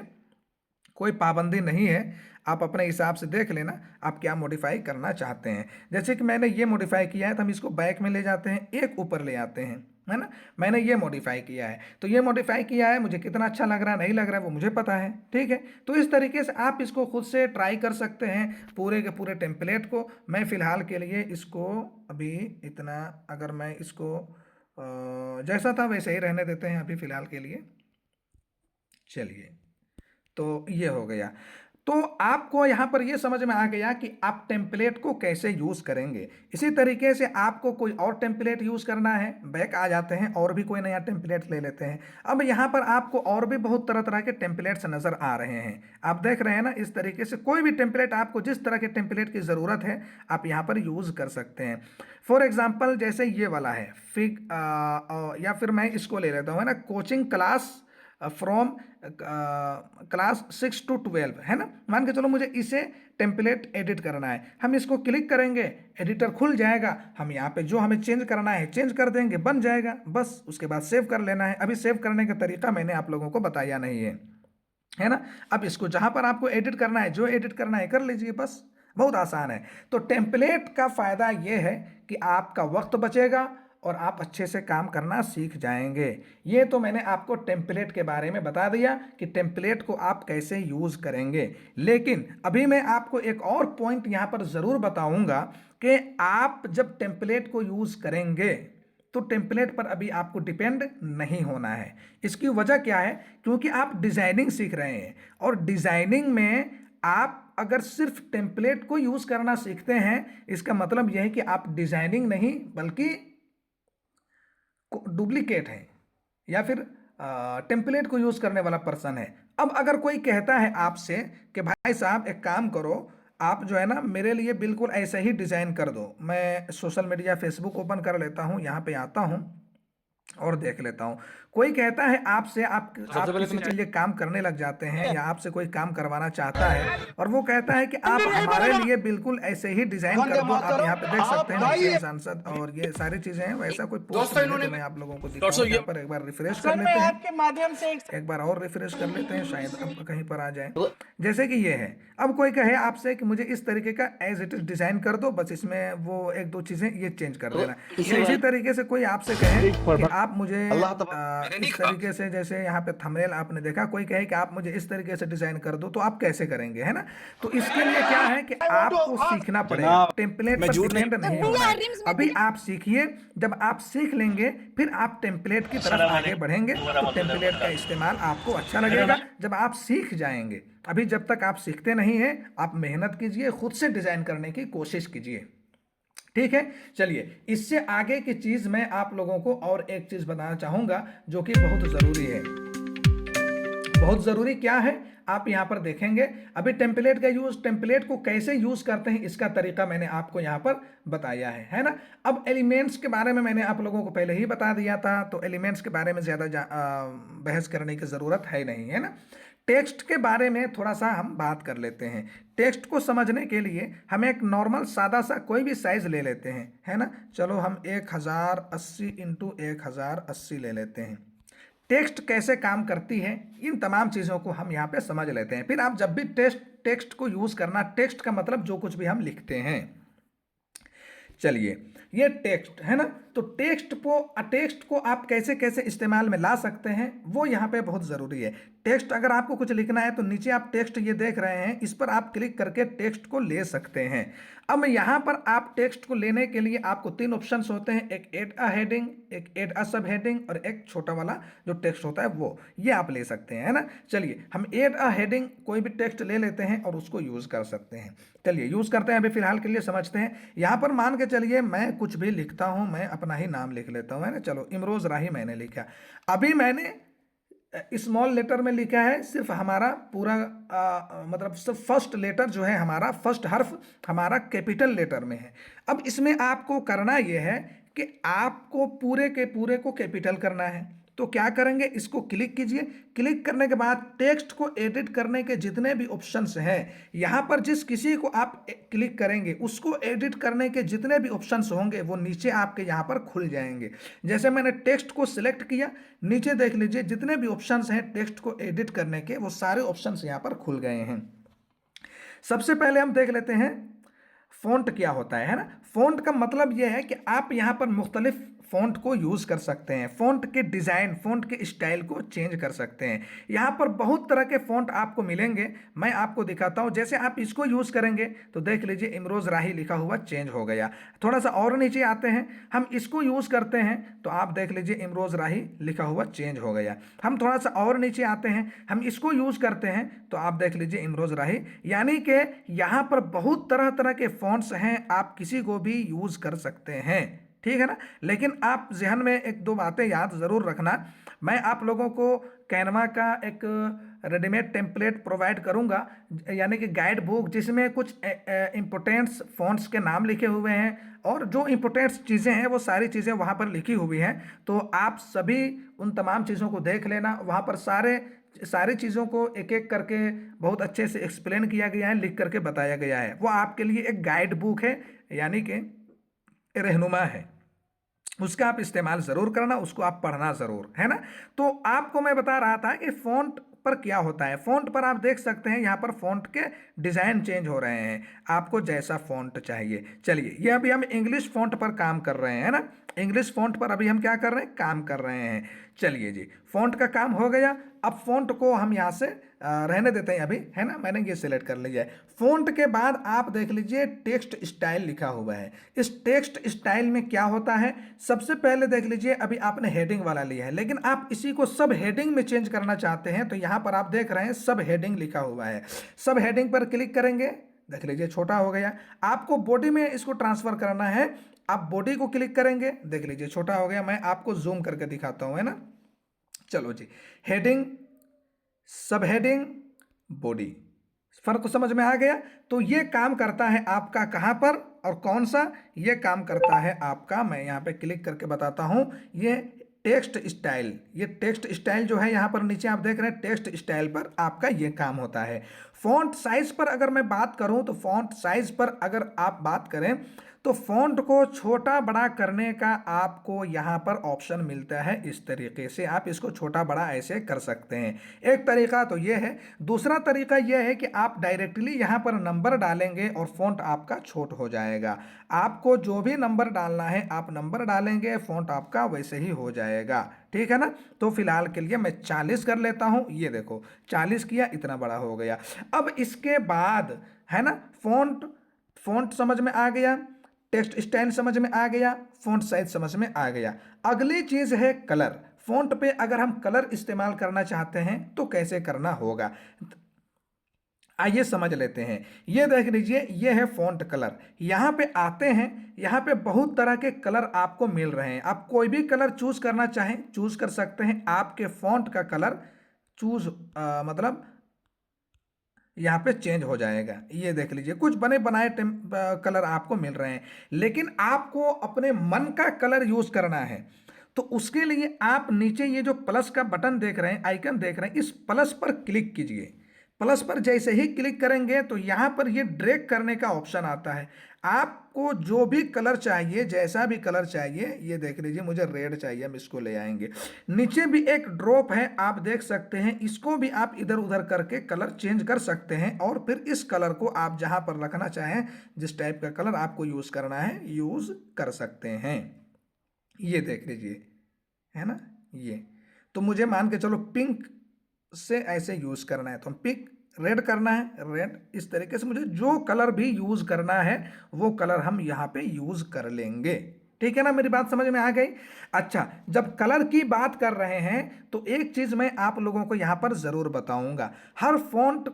कोई पाबंदी नहीं है। आप अपने हिसाब से देख लेना आप क्या मॉडिफाई करना चाहते हैं। जैसे कि मैंने ये मॉडिफाई किया है तो हम इसको बैक में ले जाते हैं, एक ऊपर ले आते हैं, है ना। मैंने ये मॉडिफाई किया है, तो ये मॉडिफाई किया है, मुझे कितना अच्छा लग रहा है नहीं लग रहा है वो मुझे पता है, ठीक है। तो इस तरीके से आप इसको खुद से ट्राई कर सकते हैं पूरे के पूरे टेम्पलेट को। मैं फ़िलहाल के लिए इसको अभी इतना, अगर मैं इसको जैसा था वैसे ही रहने देते हैं अभी फ़िलहाल के लिए। चलिए तो ये हो गया। तो आपको यहाँ पर ये समझ में आ गया कि आप टेम्पलेट को कैसे यूज़ करेंगे। इसी तरीके से आपको कोई और टेम्पलेट यूज़ करना है, बैक आ जाते हैं और भी कोई नया टेम्पलेट ले लेते हैं। अब यहाँ पर आपको और भी बहुत तरह तरह के टेम्पलेट्स नज़र आ रहे हैं, आप देख रहे हैं ना। इस तरीके से कोई भी टेम्पलेट, आपको जिस तरह के टेम्पलेट की ज़रूरत है आप यहाँ पर यूज़ कर सकते हैं। फॉर एग्ज़ाम्पल जैसे ये वाला है फिग, या फिर मैं इसको ले लेता हूँ, है ना, coaching class from class 6 to 12, है ना। मान के चलो मुझे इसे टेम्पलेट एडिट करना है, हम इसको क्लिक करेंगे, एडिटर खुल जाएगा, हम यहाँ पे जो हमें चेंज करना है चेंज कर देंगे, बन जाएगा बस। उसके बाद सेव कर लेना है। अभी सेव करने का तरीका मैंने आप लोगों को बताया नहीं है ना। अब इसको जहाँ पर आपको एडिट करना है, जो एडिट करना है कर लीजिए, बस बहुत आसान है। तो टेम्पलेट का फ़ायदा ये है कि आपका वक्त बचेगा और आप अच्छे से काम करना सीख जाएंगे। ये तो मैंने आपको टेम्पलेट के बारे में बता दिया कि टेम्पलेट को आप कैसे यूज़ करेंगे। लेकिन अभी मैं आपको एक और पॉइंट यहाँ पर ज़रूर बताऊंगा कि आप जब टेम्पलेट को यूज़ करेंगे तो टेम्पलेट पर अभी आपको डिपेंड नहीं होना है। इसकी वजह क्या है, क्योंकि आप डिज़ाइनिंग सीख रहे हैं और डिज़ाइनिंग में आप अगर सिर्फ टेम्पलेट को यूज़ करना सीखते हैं इसका मतलब यह है कि आप डिज़ाइनिंग नहीं बल्कि डुप्लीकेट है, या फिर टेम्पलेट को यूज़ करने वाला पर्सन है। अब अगर कोई कहता है आपसे कि भाई साहब एक काम करो, आप जो है ना मेरे लिए बिल्कुल ऐसे ही डिज़ाइन कर दो, मैं सोशल मीडिया फेसबुक ओपन कर लेता हूँ, यहाँ पे आता हूँ और देख लेता हूँ। कोई कहता है आपसे, आप किसी के लिए काम करने लग जाते हैं या आपसे कोई काम करवाना चाहता है और वो कहता है कि आप हमारे लिए बिल्कुल ऐसे ही डिजाइन कर दो। आप यहाँ पे देख सकते हैं नीचे सांसद और ये सारी चीजें हैं, वैसा कोई पोस्ट नहीं है जो मैं आप लोगों को दिखाऊं। यहाँ पर एक बार रिफ्रेश कर लेते हैं, आपके माध्यम से एक बार और रिफ्रेश कर लेते हैं, शायद अब कहीं पर आ जाए। जैसे कि ये है, अब कोई कहे आपसे कि मुझे इस तरीके का एज इट इज डिजाइन कर दो, बस इसमें वो एक दो चीजें ये चेंज कर देना। या इसी तरीके से कोई आपसे कहे कि आप मुझे इस तरीके से, जैसे यहाँ पे थंबनेल आपने देखा, कोई कहे कि आप मुझे इस तरीके से डिजाइन कर दो, तो आप कैसे करेंगे, है ना। तो इसके लिए क्या है कि आपको सीखना पड़ेगा, टेम्पलेट पर डिपेंड नहीं होना है। अभी आप सीखिए, जब आप सीख लेंगे फिर आप टेम्पलेट की तरफ आगे बढ़ेंगे तो टेम्पलेट का इस्तेमाल आपको अच्छा लगेगा जब आप सीख जाएंगे। अभी जब तक आप सीखते नहीं हैं, आप मेहनत कीजिए, खुद से डिजाइन करने की कोशिश कीजिए, ठीक है। चलिए, इससे आगे की चीज मैं आप लोगों को और एक चीज बताना चाहूंगा जो कि बहुत जरूरी है। बहुत ज़रूरी क्या है, आप यहाँ पर देखेंगे। अभी टेम्पलेट का यूज़, टेम्पलेट को कैसे यूज़ करते हैं इसका तरीका मैंने आपको यहाँ पर बताया है ना। अब एलिमेंट्स के बारे में मैंने आप लोगों को पहले ही बता दिया था, तो एलिमेंट्स के बारे में ज़्यादा बहस करने की ज़रूरत है नहीं, है ना। टेक्स्ट के बारे में थोड़ा सा हम बात कर लेते हैं। टेक्स्ट को समझने के लिए हम एक नॉर्मल सादा सा कोई भी साइज ले लेते हैं, है ना। चलो हम 1080 इंटू 1080 ले लेते हैं। टेक्स्ट कैसे काम करती है, इन तमाम चीज़ों को हम यहाँ पे समझ लेते हैं। फिर आप जब भी टेक्स्ट को यूज़ करना, टेक्स्ट का मतलब जो कुछ भी हम लिखते हैं। चलिए, ये टेक्स्ट है ना, तो टेक्स्ट को आप कैसे कैसे इस्तेमाल में ला सकते हैं वो यहाँ पे बहुत ज़रूरी है। टेक्स्ट अगर आपको कुछ लिखना है तो नीचे आप टेक्स्ट ये देख रहे हैं, इस पर आप क्लिक करके टेक्स्ट को ले सकते हैं। अब यहाँ पर आप टेक्स्ट को लेने के लिए आपको 3 ऑप्शंस होते हैं, एक एड अ हेडिंग, एक एड अ सब हेडिंग और एक छोटा वाला जो टेक्स्ट होता है वो, ये आप ले सकते हैं, है ना। चलिए, हम एड अ हेडिंग कोई भी टेक्स्ट ले लेते हैं और उसको यूज़ कर सकते हैं। चलिए यूज़ करते हैं, अभी फिलहाल के लिए समझते हैं। यहाँ पर मान के चलिए मैं कुछ भी लिखता हूँ, मैं अपना ही नाम लिख लेता हूँ, है ना। चलो, इमरोज़ राही मैंने लिखा। अभी मैंने स्मॉल लेटर में लिखा है, सिर्फ हमारा पूरा मतलब सिर्फ फर्स्ट लेटर जो है हमारा, फर्स्ट हर्फ हमारा कैपिटल लेटर में है। अब इसमें आपको करना यह है कि आपको पूरे के पूरे को कैपिटल करना है। तो क्या करेंगे, इसको क्लिक कीजिए। क्लिक करने के बाद टेक्स्ट को एडिट करने के जितने भी ऑप्शंस हैं, यहाँ पर जिस किसी को आप क्लिक करेंगे उसको एडिट करने के जितने भी ऑप्शंस होंगे वो नीचे आपके यहाँ पर खुल जाएंगे। जैसे मैंने टेक्स्ट को सिलेक्ट किया, नीचे देख लीजिए जितने भी ऑप्शंस हैं टेक्स्ट को एडिट करने के, वो सारे ऑप्शंस यहाँ पर खुल गए हैं। सबसे पहले हम देख लेते हैं फ़ॉन्ट क्या होता है ना। फ़ॉन्ट का मतलब यह है कि आप यहाँ पर मुख्तलिफ फ़ॉन्ट को यूज़ कर सकते हैं, फ़ॉन्ट के डिज़ाइन, फ़ॉन्ट के स्टाइल को चेंज कर सकते हैं। यहाँ पर बहुत तरह के फ़ॉन्ट आपको मिलेंगे, मैं आपको दिखाता हूँ। जैसे आप इसको यूज़ करेंगे तो देख लीजिए इमरोज़ राही लिखा हुआ चेंज हो गया। थोड़ा सा और नीचे आते हैं, हम इसको यूज़ करते हैं तो आप देख लीजिए इमरोज़ राही लिखा हुआ चेंज हो गया। हम थोड़ा सा और नीचे आते हैं, हम इसको यूज़ करते हैं तो आप देख लीजिए इमरोज़ राही। यानी कि यहाँ पर बहुत तरह तरह के फ़ॉन्ट्स हैं, आप किसी को भी यूज़ कर सकते हैं, ठीक है ना। लेकिन आप जहन में एक दो बातें याद ज़रूर रखना, मैं आप लोगों को कैनवा का एक रेडीमेड टेम्पलेट प्रोवाइड करूंगा, यानी कि गाइड बुक, जिसमें कुछ इम्पोर्टेंट्स फ़ॉन्ट्स के नाम लिखे हुए हैं और जो इम्पोर्टेंट्स चीज़ें हैं वो सारी चीज़ें वहाँ पर लिखी हुई हैं। तो आप सभी उन तमाम चीज़ों को देख लेना, वहाँ पर सारी चीज़ों को एक एक करके बहुत अच्छे से एक्सप्लेन किया गया है, लिख करके बताया गया है। वो आपके लिए एक गाइड बुक है, यानी कि रहनुमा है, उसका आप इस्तेमाल ज़रूर करना, उसको आप पढ़ना ज़रूर, है ना। तो आपको मैं बता रहा था कि फ़ॉन्ट पर क्या होता है। फ़ॉन्ट पर आप देख सकते हैं यहाँ पर फ़ॉन्ट के डिज़ाइन चेंज हो रहे हैं, आपको जैसा फ़ॉन्ट चाहिए। चलिए, ये अभी हम इंग्लिश फ़ॉन्ट पर काम कर रहे हैं ना, इंग्लिश फ़ॉन्ट पर अभी हम क्या कर रहे हैं, काम कर रहे हैं। चलिए जी, फ़ॉन्ट का काम हो गया। अब फ़ॉन्ट को हम यहाँ से रहने देते हैं अभी, है ना, मैंने ये सिलेक्ट कर लिया है। फ़ॉन्ट के बाद आप देख लीजिए टेक्स्ट स्टाइल लिखा हुआ है। इस टेक्स्ट स्टाइल में क्या होता है, सबसे पहले देख लीजिए अभी आपने हेडिंग वाला लिया है, लेकिन आप इसी को सब हेडिंग में चेंज करना चाहते हैं तो यहाँ पर आप देख रहे हैं सब हेडिंग लिखा हुआ है। सब हेडिंग पर क्लिक करेंगे, देख लीजिए छोटा हो गया। आपको बॉडी में इसको ट्रांसफर करना है, आप बॉडी को क्लिक करेंगे, देख लीजिए छोटा हो गया। मैं आपको जूम करके दिखाता हूँ, है ना। चलो जी, हेडिंग, सब हेडिंग, बॉडी, फर्क समझ में आ गया। तो ये काम करता है आपका कहाँ पर और कौन सा, ये काम करता है आपका, मैं यहाँ पे क्लिक करके बताता हूँ, ये टेक्स्ट स्टाइल, ये टेक्स्ट स्टाइल जो है यहाँ पर नीचे आप देख रहे हैं, टेक्स्ट स्टाइल पर आपका ये काम होता है। फॉन्ट साइज पर अगर मैं बात करूँ तो फॉन्ट साइज पर अगर आप बात करें तो फॉन्ट को छोटा बड़ा करने का आपको यहाँ पर ऑप्शन मिलता है। इस तरीके से आप इसको छोटा बड़ा ऐसे कर सकते हैं। एक तरीका तो ये है। दूसरा तरीका यह है कि आप डायरेक्टली यहाँ पर नंबर डालेंगे और फॉन्ट आपका छोट हो जाएगा। आपको जो भी नंबर डालना है आप नंबर डालेंगे, फॉन्ट आपका वैसे ही हो जाएगा। ठीक है ना। तो फिलहाल के लिए मैं 40 कर लेता हूँ। ये देखो 40 किया, इतना बड़ा हो गया। अब इसके बाद है ना, फॉन्ट, फॉन्ट समझ में आ गया, टेक्स्ट स्टाइल समझ में आ गया, फॉन्ट साइज समझ में आ गया। अगली चीज है कलर। फॉन्ट पे अगर हम कलर इस्तेमाल करना चाहते हैं तो कैसे करना होगा, आइए समझ लेते हैं। ये देख लीजिए, ये है फॉन्ट कलर। यहाँ पे आते हैं, यहाँ पे बहुत तरह के कलर आपको मिल रहे हैं। आप कोई भी कलर चूज करना चाहें चूज कर सकते हैं। आपके फॉन्ट का कलर चूज मतलब यहाँ पे चेंज हो जाएगा। ये देख लीजिए, कुछ बने बनाए कलर आपको मिल रहे हैं, लेकिन आपको अपने मन का कलर यूज करना है। तो उसके लिए आप नीचे ये जो प्लस का बटन देख रहे हैं, आइकन देख रहे हैं, इस प्लस पर क्लिक कीजिए। प्लस पर जैसे ही क्लिक करेंगे तो यहाँ पर ये ड्रैग करने का ऑप्शन आता है। आपको जो भी कलर चाहिए, जैसा भी कलर चाहिए, ये देख लीजिए मुझे रेड चाहिए, हम इसको ले आएंगे। नीचे भी एक ड्रॉप है, आप देख सकते हैं, इसको भी आप इधर उधर करके कलर चेंज कर सकते हैं और फिर इस कलर को आप जहां पर रखना चाहें, जिस टाइप का कलर आपको यूज करना है यूज कर सकते हैं। ये देख लीजिए, है ना। ये तो मुझे मान के चलो पिंक से ऐसे यूज करना है तो हम पिंक, रेड करना है रेड, इस तरीके से मुझे जो कलर भी यूज करना है वो कलर हम यहाँ पे यूज कर लेंगे। ठीक है ना, मेरी बात समझ में आ गई। अच्छा, जब कलर की बात कर रहे हैं तो एक चीज मैं आप लोगों को यहाँ पर जरूर बताऊंगा। हर फॉन्ट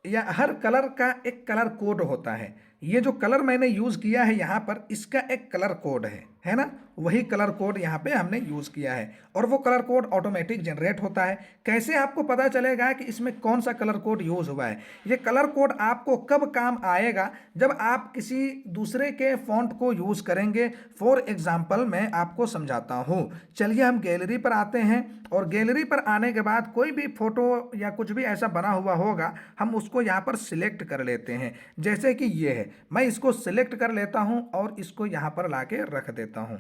या हर कलर का एक कलर कोड होता है। ये जो कलर मैंने यूज किया है यहाँ पर, इसका एक कलर कोड है ना। वही कलर कोड यहाँ पे हमने यूज किया है और वो कलर कोड ऑटोमेटिक जनरेट होता है। कैसे आपको पता चलेगा कि इसमें कौन सा कलर कोड यूज हुआ है? ये कलर कोड आपको कब काम आएगा? जब आप किसी दूसरे के फॉन्ट को यूज करेंगे। फॉर एग्जाम्पल मैं आपको समझाता हूँ। चलिए हम गैलरी पर आते हैं और गैलरी पर आने के बाद कोई भी फोटो या कुछ भी ऐसा बना हुआ होगा, हम उसको यहाँ पर सिलेक्ट कर लेते हैं। जैसे कि ये है, मैं इसको सिलेक्ट कर लेता हूं और इसको यहां पर लाके रख देता हूं।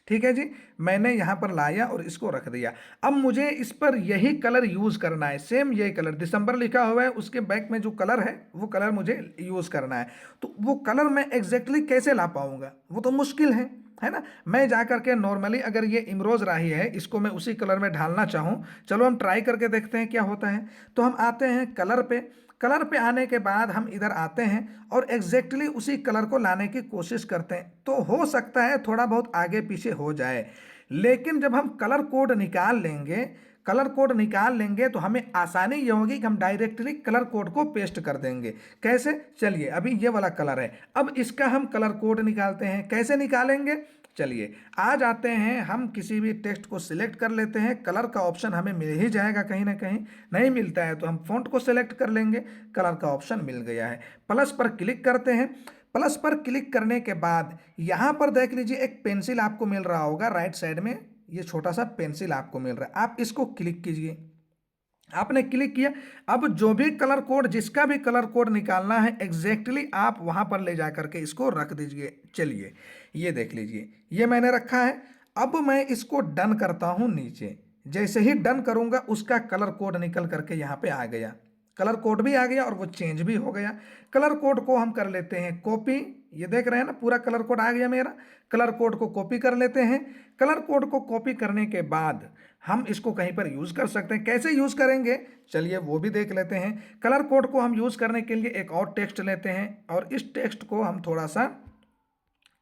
ठीक है जी, मैंने यहां पर लाया और इसको रख दिया। अब मुझे इस पर यही कलर यूज करना है, सेम यही कलर, दिसंबर लिखा हुआ है, उसके बैक में जो कलर है वो कलर मुझे यूज करना है। तो वो कलर मैं एग्जैक्टली कैसे ला पाऊंगा? वो तो मुश्किल है ना। मैं जा करके नॉर्मली अगर ये इमरोज राही है, इसको मैं उसी कलर में ढालना चाहूँ, चलो हम ट्राई करके देखते हैं क्या होता है। तो हम आते हैं कलर पे। कलर पे आने के बाद हम इधर आते हैं और एग्जैक्टली उसी कलर को लाने की कोशिश करते हैं। तो हो सकता है थोड़ा बहुत आगे पीछे हो जाए, लेकिन जब हम कलर कोड निकाल लेंगे, कलर कोड निकाल लेंगे तो हमें आसानी ये होगी कि हम डायरेक्टली कलर कोड को पेस्ट कर देंगे। कैसे? चलिए, अभी ये वाला कलर है, अब इसका हम कलर कोड निकालते हैं। कैसे निकालेंगे? चलिए आ जाते हैं, हम किसी भी टेक्स्ट को सिलेक्ट कर लेते हैं। कलर का ऑप्शन हमें मिल ही जाएगा, कहीं ना कहीं नहीं मिलता है तो हम फॉन्ट को सिलेक्ट कर लेंगे। कलर का ऑप्शन मिल गया है, प्लस पर क्लिक करते हैं। प्लस पर क्लिक करने के बाद यहाँ पर देख लीजिए एक पेंसिल आपको मिल रहा होगा राइट साइड में, ये छोटा सा पेंसिल आपको मिल रहा है, आप इसको क्लिक कीजिए। आपने क्लिक किया, अब जो भी कलर कोड, जिसका भी कलर कोड निकालना है एग्जैक्टली आप वहां पर ले जा करके इसको रख दीजिए। चलिए ये देख लीजिए, ये मैंने रखा है। अब मैं इसको डन करता हूं नीचे। जैसे ही डन करूंगा उसका कलर कोड निकल करके यहाँ पे आ गया, कलर कोड भी आ गया और वो चेंज भी हो गया। कलर कोड को हम कर लेते हैं कॉपी। ये देख रहे हैं ना, पूरा कलर कोड आ गया मेरा। कलर कोड को कॉपी कर लेते हैं। कलर कोड को कॉपी करने के बाद हम इसको कहीं पर यूज कर सकते हैं। कैसे यूज करेंगे चलिए वो भी देख लेते हैं। कलर कोड को हम यूज करने के लिए एक और टेक्स्ट लेते हैं और इस टेक्स्ट को हम थोड़ा सा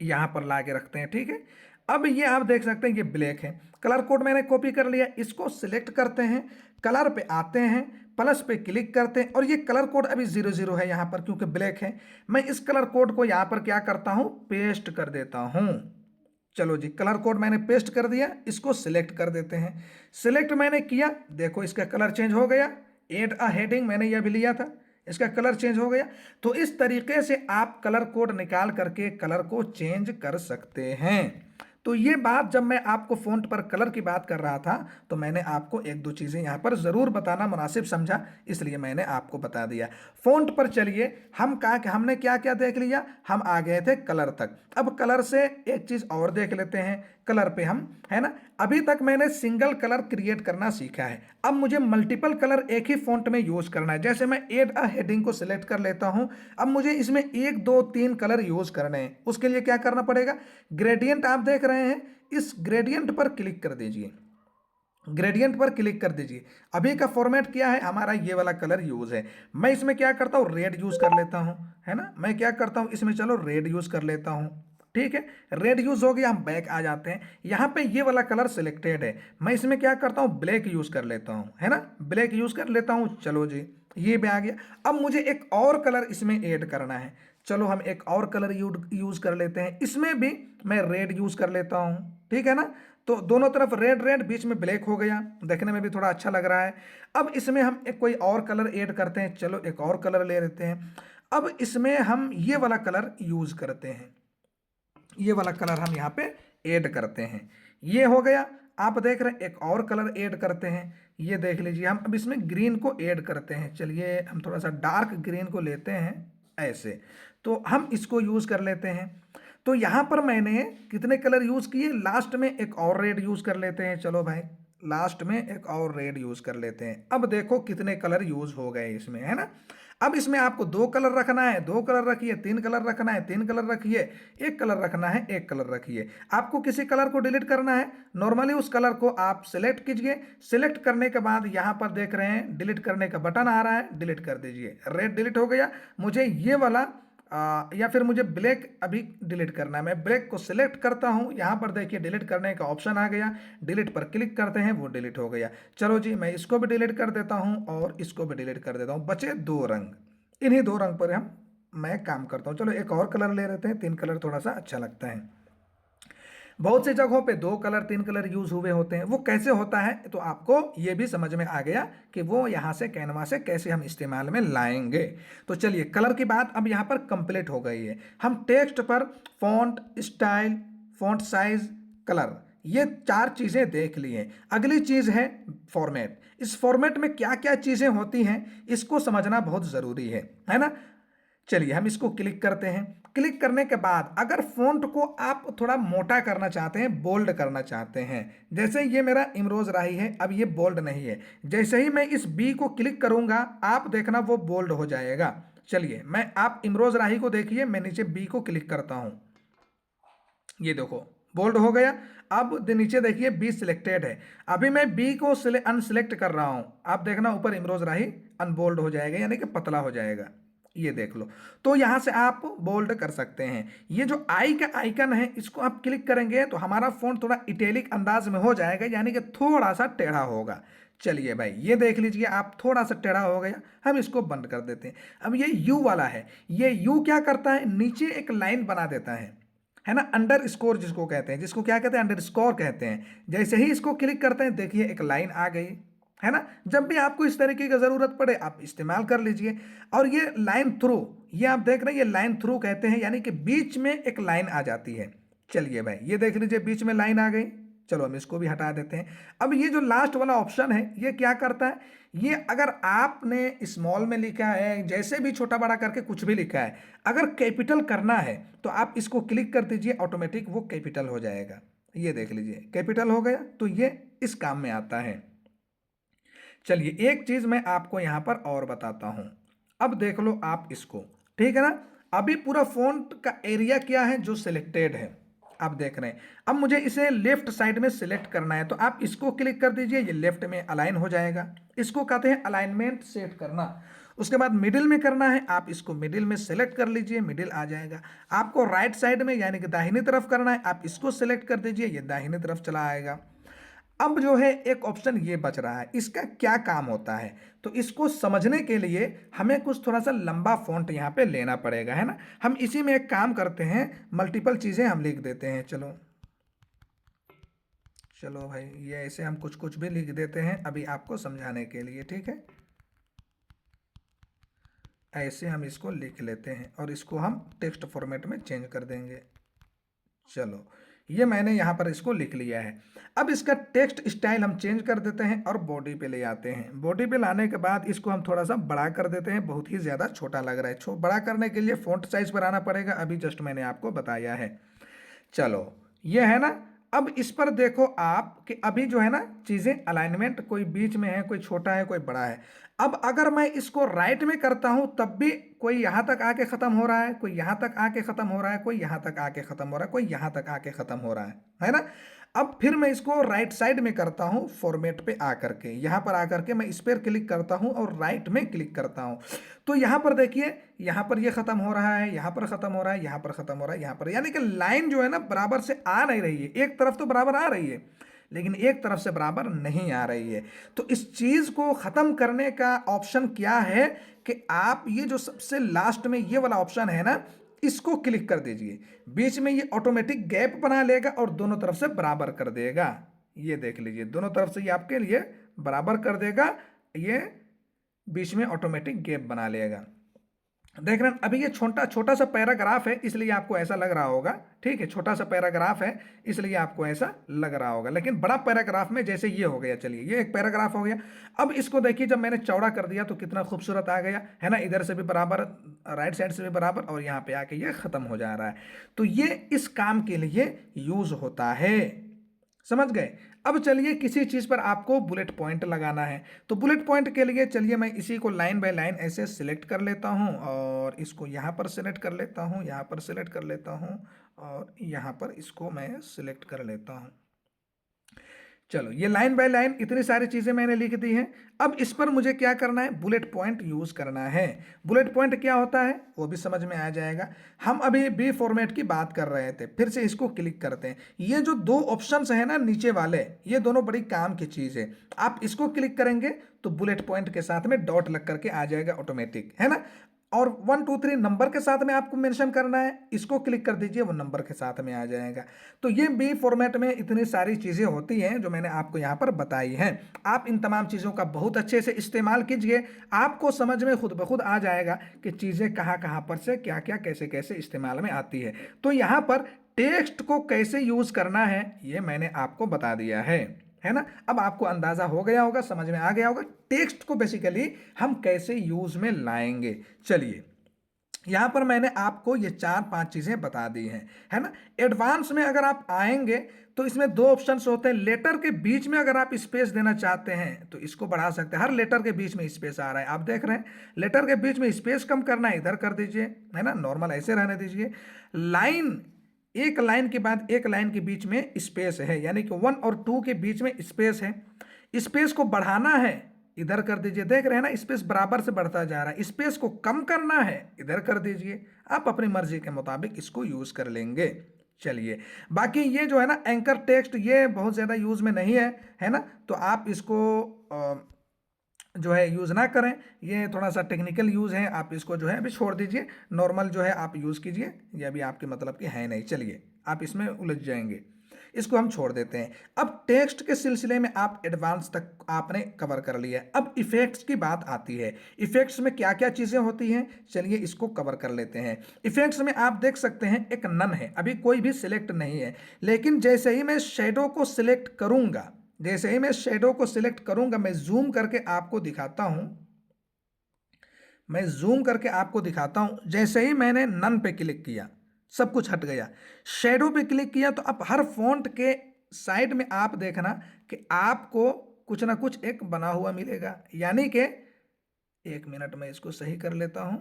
यहां पर ला के रखते हैं। ठीक है, अब ये आप देख सकते हैं ये ब्लैक है। कलर कोड मैंने कॉपी कर लिया, इसको सिलेक्ट करते हैं, कलर पे आते हैं, प्लस पे क्लिक करते हैं और ये कलर कोड अभी 00 है यहाँ पर क्योंकि ब्लैक है। मैं इस कलर कोड को यहाँ पर क्या करता हूँ, पेस्ट कर देता हूँ। चलो जी, कलर कोड मैंने पेस्ट कर दिया, इसको सिलेक्ट कर देते हैं। सिलेक्ट मैंने किया, देखो इसका कलर चेंज हो गया। एड अ हेडिंग मैंने यह भी लिया था, इसका कलर चेंज हो गया। तो इस तरीके से आप कलर कोड निकाल करके कलर को चेंज कर सकते हैं। तो ये बात जब मैं आपको फ़ॉन्ट पर कलर की बात कर रहा था तो मैंने आपको एक दो चीज़ें यहाँ पर ज़रूर बताना मुनासिब समझा, इसलिए मैंने आपको बता दिया। फ़ॉन्ट पर चलिए, हमने क्या क्या देख लिया, हम आ गए थे कलर तक। अब कलर से एक चीज़ और देख लेते हैं, कलर पे हम, है ना, अभी तक मैंने सिंगल कलर क्रिएट करना सीखा है। अब मुझे मल्टीपल कलर एक ही फ़ॉन्ट में यूज़ करना है। जैसे मैं एड अ हेडिंग को सिलेक्ट कर लेता हूँ, अब मुझे इसमें 1 2 3 कलर यूज़ करने हैं। उसके लिए क्या करना पड़ेगा, ग्रेडियंट आप देख रहे हैं, इस ग्रेडियंट पर क्लिक कर दीजिए। ग्रेडियंट पर क्लिक कर दीजिए। अभी का फॉर्मेट क्या है, हमारा ये वाला कलर यूज है। मैं इसमें क्या करता हूँ, रेड यूज कर लेता हूँ, है ना। मैं क्या करता हूँ इसमें, चलो रेड यूज कर लेता हूँ। ठीक है, रेड यूज हो गया, हम बैक आ जाते हैं। यहाँ पे ये वाला कलर सिलेक्टेड है, मैं इसमें क्या करता हूँ, ब्लैक यूज कर लेता हूँ, है ना, ब्लैक यूज कर लेता हूँ। चलो जी, ये भी आ गया। अब मुझे एक और कलर इसमें ऐड करना है, चलो हम एक और कलर यूज कर लेते हैं। इसमें भी मैं रेड यूज कर लेता हूँ, ठीक है ना। तो दोनों तरफ रेड रेड, बीच में ब्लैक हो गया, देखने में भी थोड़ा अच्छा लग रहा है। अब इसमें हम एक कोई और कलर ऐड करते हैं, चलो एक और कलर ले लेते हैं। अब इसमें हम ये वाला कलर यूज करते हैं, ये वाला कलर हम यहाँ पे ऐड करते हैं। ये हो गया। आप देख रहे हैं एक और कलर ऐड करते हैं, ये देख लीजिए। हम अब इसमें ग्रीन को ऐड करते हैं, चलिए हम थोड़ा सा डार्क ग्रीन को लेते हैं ऐसे, तो हम इसको यूज कर लेते हैं। तो यहाँ पर मैंने कितने कलर यूज किए, लास्ट में एक और रेड यूज कर लेते हैं। चलो भाई, लास्ट में एक और रेड यूज कर लेते हैं। अब देखो कितने कलर यूज हो गए इसमें, है ना। अब इसमें आपको 2 कलर रखना है, 2 कलर रखिए, 3 कलर रखना है, 3 कलर रखिए, 1 कलर रखना है, 1 कलर रखिए। आपको किसी कलर को डिलीट करना है, नॉर्मली उस कलर को आप सिलेक्ट कीजिए। सिलेक्ट करने के बाद यहाँ पर देख रहे हैं डिलीट करने का बटन आ रहा है, डिलीट कर दीजिए। रेड डिलीट हो गया। मुझे ये वाला या फिर मुझे ब्लैक अभी डिलीट करना है, मैं ब्लैक को सिलेक्ट करता हूं। यहां पर देखिए डिलीट करने का ऑप्शन आ गया, डिलीट पर क्लिक करते हैं, वो डिलीट हो गया। चलो जी, मैं इसको भी डिलीट कर देता हूं और इसको भी डिलीट कर देता हूं। बचे 2 रंग, इन्हीं 2 रंग पर मैं काम करता हूं। चलो एक और कलर ले लेते हैं, 3 कलर थोड़ा सा अच्छा लगता है। बहुत सी जगहों पे 2 कलर 3 कलर यूज हुए होते हैं, वो कैसे होता है तो आपको ये भी समझ में आ गया कि वो यहाँ से कैनवा से कैसे हम इस्तेमाल में लाएंगे। तो चलिए, कलर की बात अब यहाँ पर कंप्लीट हो गई है। हम टेक्स्ट पर font style, font size, colour, ये 4 चीजें देख लिए। अगली चीज है फॉर्मेट। इस फॉर्मेट में क्या क्या चीजें होती हैं इसको समझना बहुत जरूरी है ना। चलिए हम इसको क्लिक करते हैं। क्लिक करने के बाद अगर फ़ॉन्ट को आप थोड़ा मोटा करना चाहते हैं, बोल्ड करना चाहते हैं, जैसे ये मेरा इमरोज राही है, अब ये बोल्ड नहीं है, जैसे ही मैं इस बी को क्लिक करूंगा आप देखना वो बोल्ड हो जाएगा। चलिए, मैं आप इमरोज राही को देखिए, मैं नीचे बी को क्लिक करता हूं, ये देखो बोल्ड हो गया। अब नीचे देखिए बी सिलेक्टेड है, अभी मैं बी को अनसिलेक्ट कर रहा हूं, आप देखना ऊपर इमरोज राही अनबोल्ड हो जाएगा, यानी कि पतला हो जाएगा, ये देख लो। तो यहां से आप बोल्ड कर सकते हैं। ये जो आई का आइकन है इसको आप क्लिक करेंगे तो हमारा फोन थोड़ा इटैलिक अंदाज में हो जाएगा, यानी कि थोड़ा सा टेढ़ा होगा। चलिए भाई, ये देख लीजिए आप, थोड़ा सा टेढ़ा हो गया, हम इसको बंद कर देते हैं। अब ये यू वाला है, ये यू क्या करता है, नीचे एक लाइन बना देता है ना, अंडर स्कोर जिसको कहते हैं, जिसको क्या कहते हैं, अंडर स्कोर कहते हैं। जैसे ही इसको क्लिक करते हैं देखिए एक लाइन आ गई, है ना। जब भी आपको इस तरीके की जरूरत पड़े आप इस्तेमाल कर लीजिए। और ये लाइन थ्रू, ये आप देख रहे हैं, ये लाइन थ्रू कहते हैं, यानी कि बीच में एक लाइन आ जाती है। चलिए भाई, ये देख लीजिए बीच में लाइन आ गई। चलो हम इसको भी हटा देते हैं। अब ये जो लास्ट वाला ऑप्शन है ये क्या करता है, ये अगर आपने स्मॉल में लिखा है, जैसे भी छोटा बड़ा करके कुछ भी लिखा है, अगर कैपिटल करना है तो आप इसको क्लिक कर दीजिए, ऑटोमेटिक वो कैपिटल हो जाएगा। ये देख लीजिए कैपिटल हो गया, तो ये इस काम में आता है। चलिए एक चीज मैं आपको यहां पर और बताता हूं, अब देख लो आप इसको, ठीक है ना। अभी पूरा फॉन्ट का एरिया क्या है जो सिलेक्टेड है, आप देख रहे हैं। अब मुझे इसे लेफ्ट साइड में सिलेक्ट करना है, तो आप इसको क्लिक कर दीजिए, ये लेफ्ट में अलाइन हो जाएगा। इसको कहते हैं अलाइनमेंट सेट करना। उसके बाद मिडिल में करना है, आप इसको मिडिल में सेलेक्ट कर लीजिए, मिडिल आ जाएगा। आपको राइट साइड में यानी कि दाहिनी तरफ करना है, आप इसको सेलेक्ट कर दीजिए, ये दाहिनी तरफ चला आएगा। अब जो है एक ऑप्शन ये बच रहा है, इसका क्या काम होता है, तो इसको समझने के लिए हमें कुछ थोड़ा सा लंबा फॉन्ट यहाँ पे लेना पड़ेगा, है ना। हम इसी में एक काम करते हैं, मल्टीपल चीज़ें हम लिख देते हैं। चलो चलो भाई, ये ऐसे हम कुछ कुछ भी लिख देते हैं अभी आपको समझाने के लिए, ठीक है। ऐसे हम इसको लिख लेते हैं और इसको हम टेक्स्ट फॉर्मेट में चेंज कर देंगे। चलो, ये मैंने यहाँ पर इसको लिख लिया है। अब इसका टेक्स्ट स्टाइल हम चेंज कर देते हैं और बॉडी पे ले आते हैं। बॉडी पे लाने के बाद इसको हम थोड़ा सा बड़ा कर देते हैं, बहुत ही ज़्यादा छोटा लग रहा है। बड़ा करने के लिए फ़ॉन्ट साइज़ पर आना पड़ेगा, अभी जस्ट मैंने आपको बताया है। चलो, ये है ना। अब इस पर देखो आप कि अभी जो है ना चीज़ें अलाइनमेंट, कोई बीच में है, कोई छोटा है, कोई बड़ा है। अब अगर मैं इसको राइट में करता हूं तब भी कोई यहां तक आके खत्म हो रहा है, कोई यहां तक आके खत्म हो रहा है, कोई यहां तक आके खत्म हो रहा है, कोई यहां तक आके खत्म हो रहा है ना। अब फिर मैं इसको राइट साइड में करता हूं, फॉर्मेट पे आकर के, यहां पर आकर के मैं इस पर क्लिक करता हूं और राइट में क्लिक करता हूं। तो यहां पर देखिए, यहां पर ये खत्म हो रहा है, यहां पर खत्म हो रहा है, यहां पर खत्म हो रहा है, यहां पर, यानी कि लाइन जो है ना बराबर से आ नहीं रही है। एक तरफ तो बराबर आ रही है लेकिन एक तरफ से बराबर नहीं आ रही है। तो इस चीज को खत्म करने का ऑप्शन क्या है कि आप ये जो सबसे लास्ट में ये वाला ऑप्शन है ना, इसको क्लिक कर दीजिए। बीच में ये ऑटोमेटिक गैप बना लेगा और दोनों तरफ से बराबर कर देगा। ये देख लीजिए, दोनों तरफ से ये आपके लिए बराबर कर देगा। ये बीच में ऑटोमेटिक गैप बना लेगा। देख रहे हैं, अभी ये छोटा छोटा सा पैराग्राफ है इसलिए आपको ऐसा लग रहा होगा, ठीक है। छोटा सा पैराग्राफ है इसलिए आपको ऐसा लग रहा होगा, लेकिन बड़ा पैराग्राफ में जैसे ये हो गया, चलिए ये एक पैराग्राफ हो गया। अब इसको देखिए, जब मैंने चौड़ा कर दिया तो कितना खूबसूरत आ गया है ना, इधर से भी बराबर, राइट साइड से भी बराबर, और यहाँ पे आके ये खत्म हो जा रहा है। तो ये इस काम के लिए यूज होता है, समझ गए। अब चलिए, किसी चीज पर आपको बुलेट पॉइंट लगाना है, तो बुलेट पॉइंट के लिए चलिए मैं इसी को लाइन बाय लाइन ऐसे सिलेक्ट कर लेता हूं और इसको यहां पर सिलेक्ट कर लेता हूं, यहां पर सिलेक्ट कर लेता हूं और यहां पर इसको मैं सिलेक्ट कर लेता हूं। चलो, ये लाइन बाय लाइन इतनी सारी चीजें मैंने लिख दी हैं। अब इस पर मुझे क्या करना है, बुलेट पॉइंट यूज करना है। बुलेट पॉइंट क्या होता है वो भी समझ में आ जाएगा। हम अभी बी फॉर्मेट की बात कर रहे थे, फिर से इसको क्लिक करते हैं। ये जो दो ऑप्शंस है ना नीचे वाले, ये दोनों बड़ी काम की चीज है। आप इसको क्लिक करेंगे तो बुलेट पॉइंट के साथ में डॉट लग करके आ जाएगा ऑटोमेटिक, है ना। और 1 2 3 नंबर के साथ में आपको मेंशन करना है, इसको क्लिक कर दीजिए, वो नंबर के साथ में आ जाएगा। तो ये बी फॉर्मेट में इतनी सारी चीज़ें होती हैं जो मैंने आपको यहाँ पर बताई हैं। आप इन तमाम चीज़ों का बहुत अच्छे से इस्तेमाल कीजिए, आपको समझ में खुद ब खुद आ जाएगा कि चीज़ें कहाँ कहाँ पर से क्या क्या कैसे कैसे इस्तेमाल में आती है। तो यहाँ पर टेक्स्ट को कैसे यूज़ करना है ये मैंने आपको बता दिया है ना। अब आपको अंदाजा हो गया होगा, समझ में आ गया होगा टेक्स्ट को बेसिकली हम कैसे यूज में लाएंगे। चलिए, यहां पर मैंने आपको ये 4 5 चीजें बता दी हैं, है ना। एडवांस में अगर आप आएंगे तो इसमें दो ऑप्शंस होते हैं। लेटर के बीच में अगर आप स्पेस देना चाहते हैं तो इसको बढ़ा सकते हैं, हर लेटर के बीच में स्पेस आ रहा है, आप देख रहे हैं। लेटर के बीच में स्पेस कम करना है, इधर कर दीजिए, है ना, नॉर्मल ऐसे रहने दीजिए। लाइन, एक लाइन के बाद एक लाइन के बीच में स्पेस है, यानी कि 1 और 2 के बीच में स्पेस है। स्पेस को बढ़ाना है, इधर कर दीजिए, देख रहे हैं ना स्पेस बराबर से बढ़ता जा रहा है। स्पेस को कम करना है, इधर कर दीजिए। आप अपनी मर्जी के मुताबिक इसको यूज कर लेंगे। चलिए, बाकी ये जो है ना एंकर टेक्स्ट, ये बहुत ज़्यादा यूज में नहीं है ना। तो आप इसको जो है यूज़ ना करें, ये थोड़ा सा टेक्निकल यूज़ है, आप इसको जो है अभी छोड़ दीजिए। नॉर्मल जो है आप यूज़ कीजिए, ये अभी आपके मतलब की है नहीं। चलिए, आप इसमें उलझ जाएंगे, इसको हम छोड़ देते हैं। अब टेक्स्ट के सिलसिले में आप एडवांस तक आपने कवर कर लिया। अब इफेक्ट्स की बात आती है, इफेक्ट्स में क्या क्या चीज़ें होती हैं, चलिए इसको कवर कर लेते हैं। इफेक्ट्स में आप देख सकते हैं एक नन है, अभी कोई भी सिलेक्ट नहीं है, लेकिन जैसे ही मैं शेडो को सिलेक्ट करूंगा, जैसे ही मैं शेडो को सिलेक्ट करूंगा, मैं जूम करके आपको दिखाता हूं, मैं जूम करके आपको दिखाता हूं। जैसे ही मैंने नन पे क्लिक किया, सब कुछ हट गया। शेडो पे क्लिक किया तो अब हर फॉन्ट के साइड में आप देखना कि आपको कुछ ना कुछ एक बना हुआ मिलेगा, यानी कि 1 मिनट में इसको सही कर लेता हूं,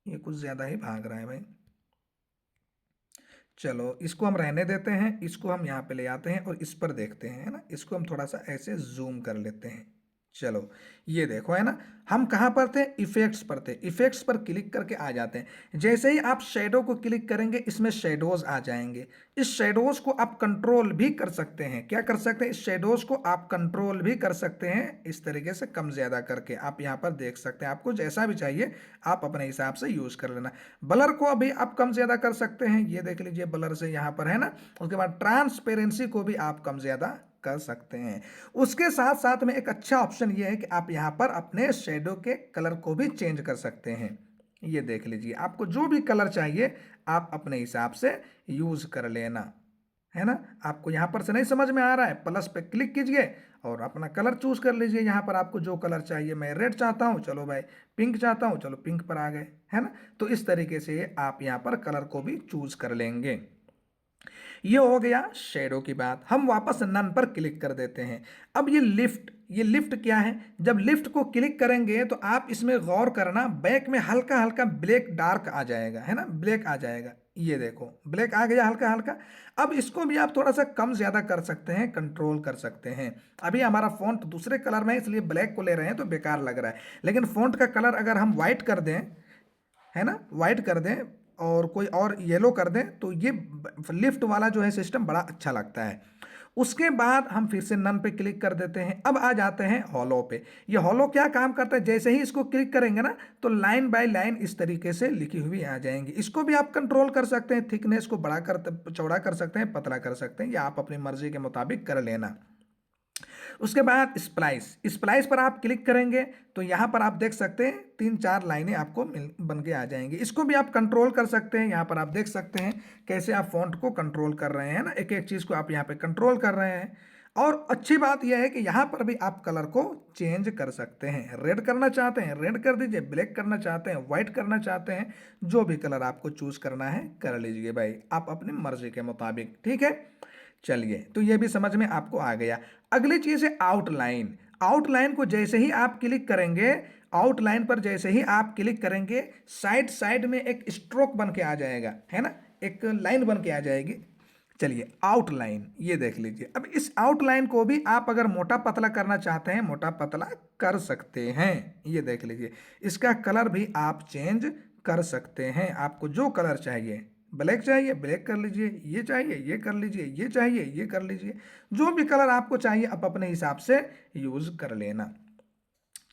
ये कुछ ज्यादा ही भाग रहा है भाई। चलो, इसको हम रहने देते हैं, इसको हम यहाँ पे ले आते हैं और इस पर देखते हैं, है ना। इसको हम थोड़ा सा ऐसे जूम कर लेते हैं। चलो ये देखो, है ना, हम कहाँ पर थे, इफेक्ट्स पर थे। इफेक्ट्स पर क्लिक करके आ जाते हैं। जैसे ही आप शेडो को क्लिक करेंगे इसमें शेडोज आ जाएंगे। इस शेडोज को आप कंट्रोल भी कर सकते हैं। क्या कर सकते हैं, इस शेडोज को आप कंट्रोल भी कर सकते हैं, इस तरीके से कम ज्यादा करके आप यहाँ पर देख सकते हैं। आपको जैसा भी चाहिए आप अपने हिसाब से यूज कर लेना। ब्लर को अभी आप कम ज्यादा कर सकते हैं, ये देख लीजिए ब्लर से यहाँ पर, है ना। उसके बाद ट्रांसपेरेंसी को भी आप कम ज्यादा कर सकते हैं। उसके साथ साथ में एक अच्छा ऑप्शन ये है कि आप यहाँ पर अपने शेडो के कलर को भी चेंज कर सकते हैं। ये देख लीजिए, आपको जो भी कलर चाहिए आप अपने हिसाब से यूज कर लेना, है ना। आपको यहाँ पर से नहीं समझ में आ रहा है, प्लस पे क्लिक कीजिए और अपना कलर चूज कर लीजिए। यहाँ पर आपको जो कलर चाहिए, मैं रेड चाहता हूँ, चलो भाई पिंक चाहता हूँ, चलो पिंक पर आ गए, है ना। तो इस तरीके से आप यहाँ पर कलर को भी चूज कर लेंगे। ये हो गया शेडो की बात। हम वापस नन पर क्लिक कर देते हैं। अब ये लिफ्ट क्या है, जब लिफ्ट को क्लिक करेंगे तो आप इसमें गौर करना, बैक में हल्का हल्का ब्लैक डार्क आ जाएगा, है ना, ब्लैक आ जाएगा। ये देखो ब्लैक आ गया हल्का हल्का। अब इसको भी आप थोड़ा सा कम ज्यादा कर सकते हैं, कंट्रोल कर सकते हैं। अभी हमारा फॉन्ट दूसरे कलर में है इसलिए ब्लैक को ले रहे हैं तो बेकार लग रहा है, लेकिन फॉन्ट का कलर अगर हम व्हाइट कर दें, है ना, वाइट कर दें और कोई और येलो कर दें तो ये लिफ्ट वाला जो है सिस्टम बड़ा अच्छा लगता है। उसके बाद हम फिर से नन पे क्लिक कर देते हैं। अब आ जाते हैं हॉलो पे। ये हॉलो क्या काम करता है, जैसे ही इसको क्लिक करेंगे ना तो लाइन बाय लाइन इस तरीके से लिखी हुई आ जाएंगी। इसको भी आप कंट्रोल कर सकते हैं, थिकनेस को बड़ा कर चौड़ा कर सकते हैं, पतला कर सकते हैं, या आप अपनी मर्जी के मुताबिक कर लेना। उसके बाद स्प्लाइस, स्प्लाइस पर आप क्लिक करेंगे तो यहाँ पर आप देख सकते हैं 3-4 लाइनें आपको बन के आ जाएंगी। इसको भी आप कंट्रोल कर सकते हैं। यहाँ पर आप देख सकते हैं कैसे आप फॉन्ट को कंट्रोल कर रहे हैं ना, एक एक चीज़ को आप यहाँ पे कंट्रोल कर रहे हैं। और अच्छी बात यह है कि यहाँ पर भी आप कलर को चेंज कर सकते हैं। रेड करना चाहते हैं रेड कर दीजिए, ब्लैक करना चाहते हैं व्हाइट करना चाहते हैं, जो भी कलर आपको चूज करना है कर लीजिए भाई, आप अपनी मर्जी के मुताबिक, ठीक है। चलिए, तो ये भी समझ में आपको आ गया। अगली चीज है आउटलाइन। आउटलाइन को जैसे ही आप क्लिक करेंगे, आउटलाइन पर जैसे ही आप क्लिक करेंगे, साइड साइड में एक स्ट्रोक बन के आ जाएगा, है ना, एक लाइन बन के आ जाएगी। चलिए आउटलाइन ये देख लीजिए। अब इस आउटलाइन को भी आप अगर मोटा पतला करना चाहते हैं, मोटा पतला कर सकते हैं। ये देख लीजिए, इसका कलर भी आप चेंज कर सकते हैं। आपको जो कलर चाहिए, ब्लैक चाहिए ब्लैक कर लीजिए, ये चाहिए ये कर लीजिए, ये चाहिए ये कर लीजिए, जो भी कलर आपको चाहिए आप अपने हिसाब से यूज कर लेना।